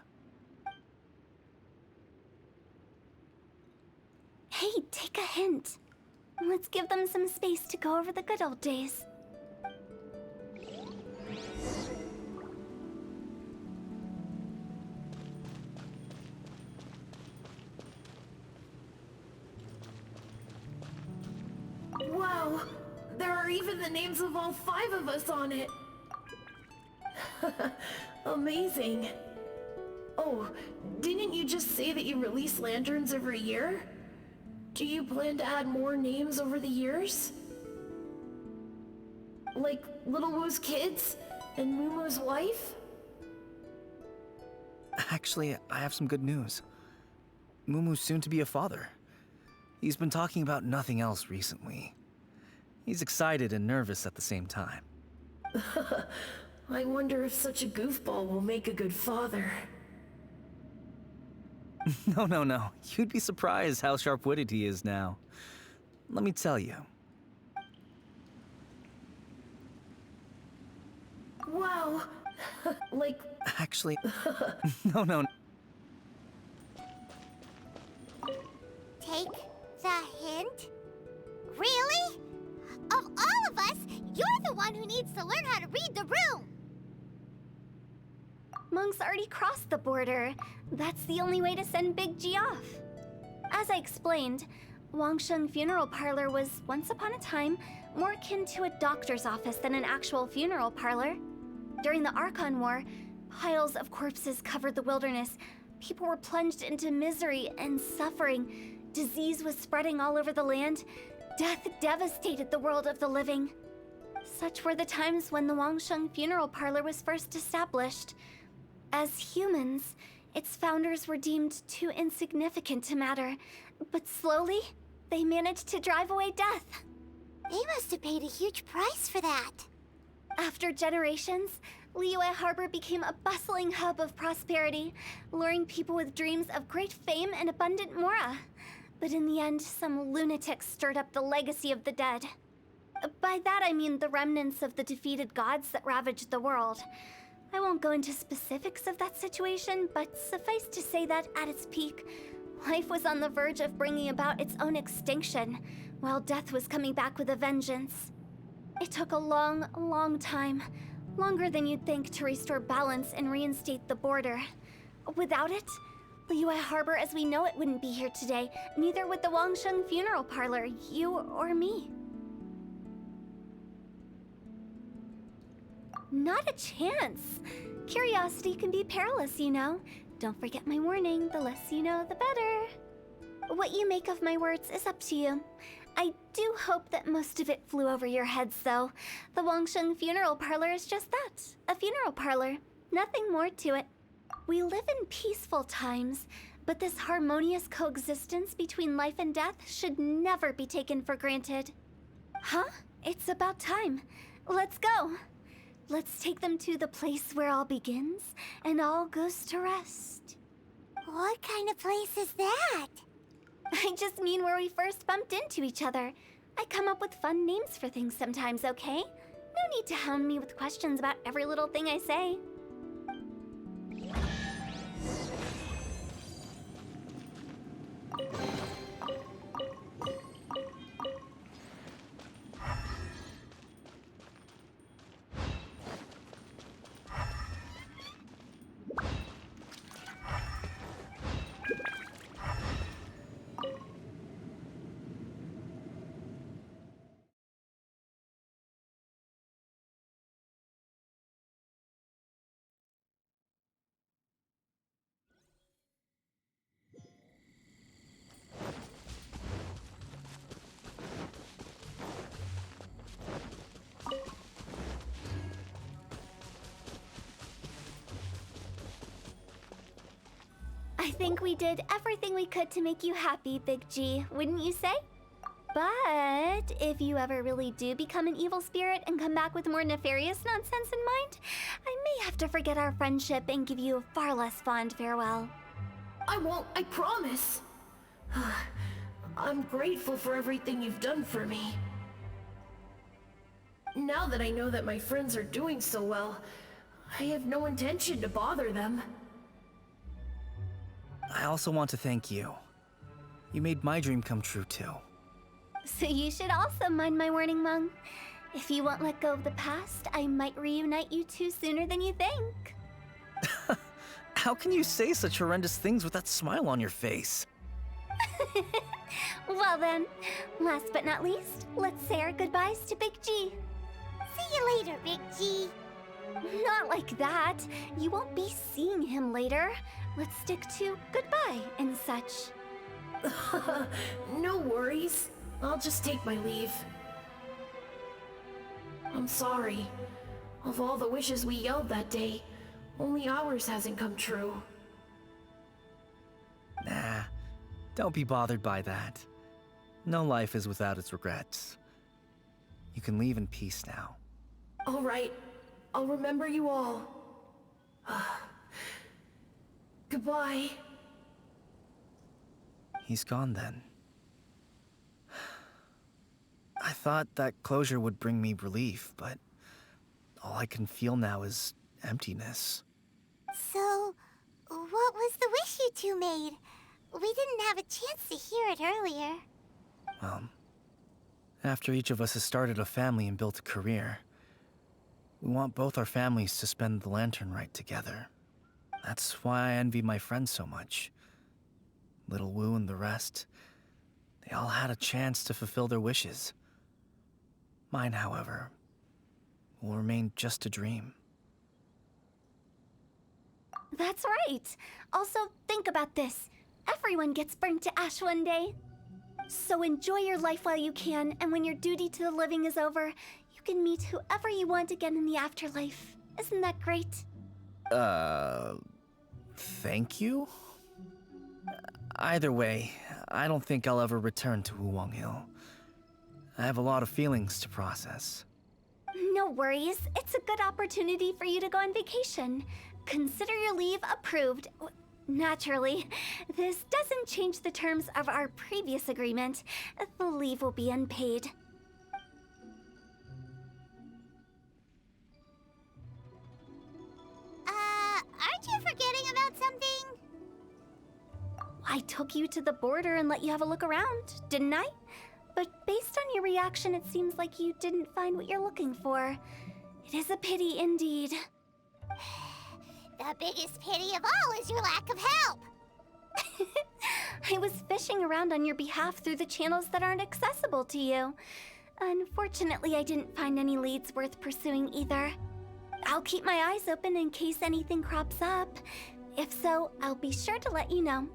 Hey, take a hint. Let's give them some space to go over the good old days. Wow, there are even the names of all 5 of us on it. Amazing. Oh, didn't you just say that you release lanterns every year? Do you plan to add more names over the years? Like Little Wu's kids and Mumu's wife? Actually, I have some good news. Mumu's soon to be a father. He's been talking about nothing else recently. He's excited and nervous at the same time. I wonder if such a goofball will make a good father. No. You'd be surprised how sharp-witted he is now. Let me tell you. Wow. Like... Actually, no. Take the hint? Really? Of all of us, you're the one who needs to learn how to read the room. Monk's already crossed the border. That's the only way to send Big G off. As I explained, Wangsheng Funeral Parlor was, once upon a time, more akin to a doctor's office than an actual funeral parlor. During the Archon War, piles of corpses covered the wilderness. People were plunged into misery and suffering. Disease was spreading all over the land. Death devastated the world of the living. Such were the times when the Wangsheng Funeral Parlor was first established. As humans, its founders were deemed too insignificant to matter, but slowly, they managed to drive away death. They must have paid a huge price for that. After generations, Liyue Harbor became a bustling hub of prosperity, luring people with dreams of great fame and abundant mora. But in the end, some lunatics stirred up the legacy of the dead. By that I mean the remnants of the defeated gods that ravaged the world. I won't go into specifics of that situation, but suffice to say that at its peak, life was on the verge of bringing about its own extinction, while death was coming back with a vengeance. It took a long time, longer than you'd think, to restore balance and reinstate the border. Without it, Liyue Harbor as we know it wouldn't be here today, neither would the Wangsheng Funeral Parlor, you or me. Not a chance. Curiosity can be perilous, you know. Don't forget my warning, the less you know, the better. What you make of my words is up to you. I do hope that most of it flew over your heads, though. The Wangsheng Funeral Parlor is just that, a funeral parlor. Nothing more to it. We live in peaceful times, but this harmonious coexistence between life and death should never be taken for granted. Huh? It's about time. Let's go. Let's take them to the place where all begins and all goes to rest. What kind of place is that? I just mean where we first bumped into each other. I come up with fun names for things sometimes, okay? No need to hound me with questions about every little thing I say. I think we did everything we could to make you happy, Big G, wouldn't you say? But if you ever really do become an evil spirit and come back with more nefarious nonsense in mind, I may have to forget our friendship and give you a far less fond farewell. I won't, I promise. I'm grateful for everything you've done for me. Now that I know that my friends are doing so well, I have no intention to bother them. I also want to thank you. You made my dream come true, too. So you should also mind my warning, Mung. If you won't let go of the past, I might reunite you two sooner than you think. How can you say such horrendous things with that smile on your face? Well then, last but not least, let's say our goodbyes to Big G. See you later, Big G. Not like that. You won't be seeing him later. Let's stick to goodbye and such. No worries. I'll just take my leave. I'm sorry. Of all the wishes we yelled that day, only ours hasn't come true. Nah, don't be bothered by that. No life is without its regrets. You can leave in peace now. All right. I'll remember you all. Goodbye. He's gone then. I thought that closure would bring me relief, but all I can feel now is emptiness. So, what was the wish you two made? We didn't have a chance to hear it earlier. After each of us has started a family and built a career, we want both our families to spend the Lantern Rite together. That's why I envy my friends so much. Little Wu and the rest, they all had a chance to fulfill their wishes. Mine, however, will remain just a dream. That's right. Also, think about this. Everyone gets burnt to ash one day. So enjoy your life while you can, and when your duty to the living is over, you can meet whoever you want again in the afterlife. Isn't that great? Thank you? Either way, I don't think I'll ever return to Wuwang Hill. I have a lot of feelings to process. No worries. It's a good opportunity for you to go on vacation. Consider your leave approved. Naturally, this doesn't change the terms of our previous agreement. The leave will be unpaid. Aren't you forgetting about something? I took you to the border and let you have a look around, didn't I? But based on your reaction, it seems like you didn't find what you're looking for. It is a pity indeed. The biggest pity of all is your lack of help. I was fishing around on your behalf through the channels that aren't accessible to you. Unfortunately, I didn't find any leads worth pursuing either. I'll keep my eyes open in case anything crops up. If so, I'll be sure to let you know.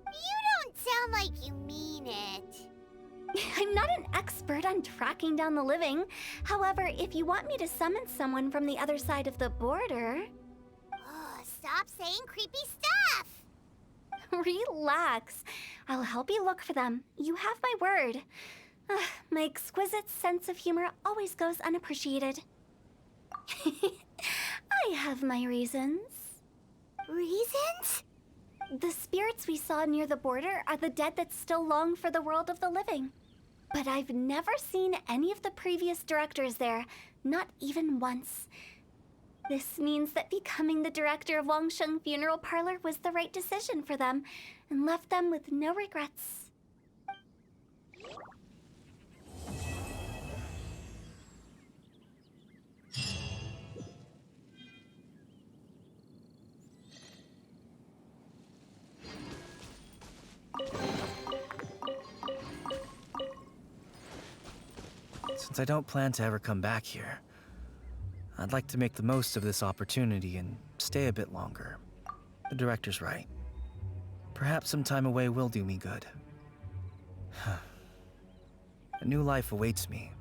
You don't sound like you mean it. I'm not an expert on tracking down the living. However, if you want me to summon someone from the other side of the border... Oh, stop saying creepy stuff! Relax. I'll help you look for them. You have my word. My exquisite sense of humor always goes unappreciated. I have my reasons. Reasons? The spirits we saw near the border are the dead that still long for the world of the living. But I've never seen any of the previous directors there, not even once. This means that becoming the director of Wangsheng Funeral Parlor was the right decision for them, and left them with no regrets. Since I don't plan to ever come back here, I'd like to make the most of this opportunity and stay a bit longer. The director's right. Perhaps some time away will do me good. A new life awaits me,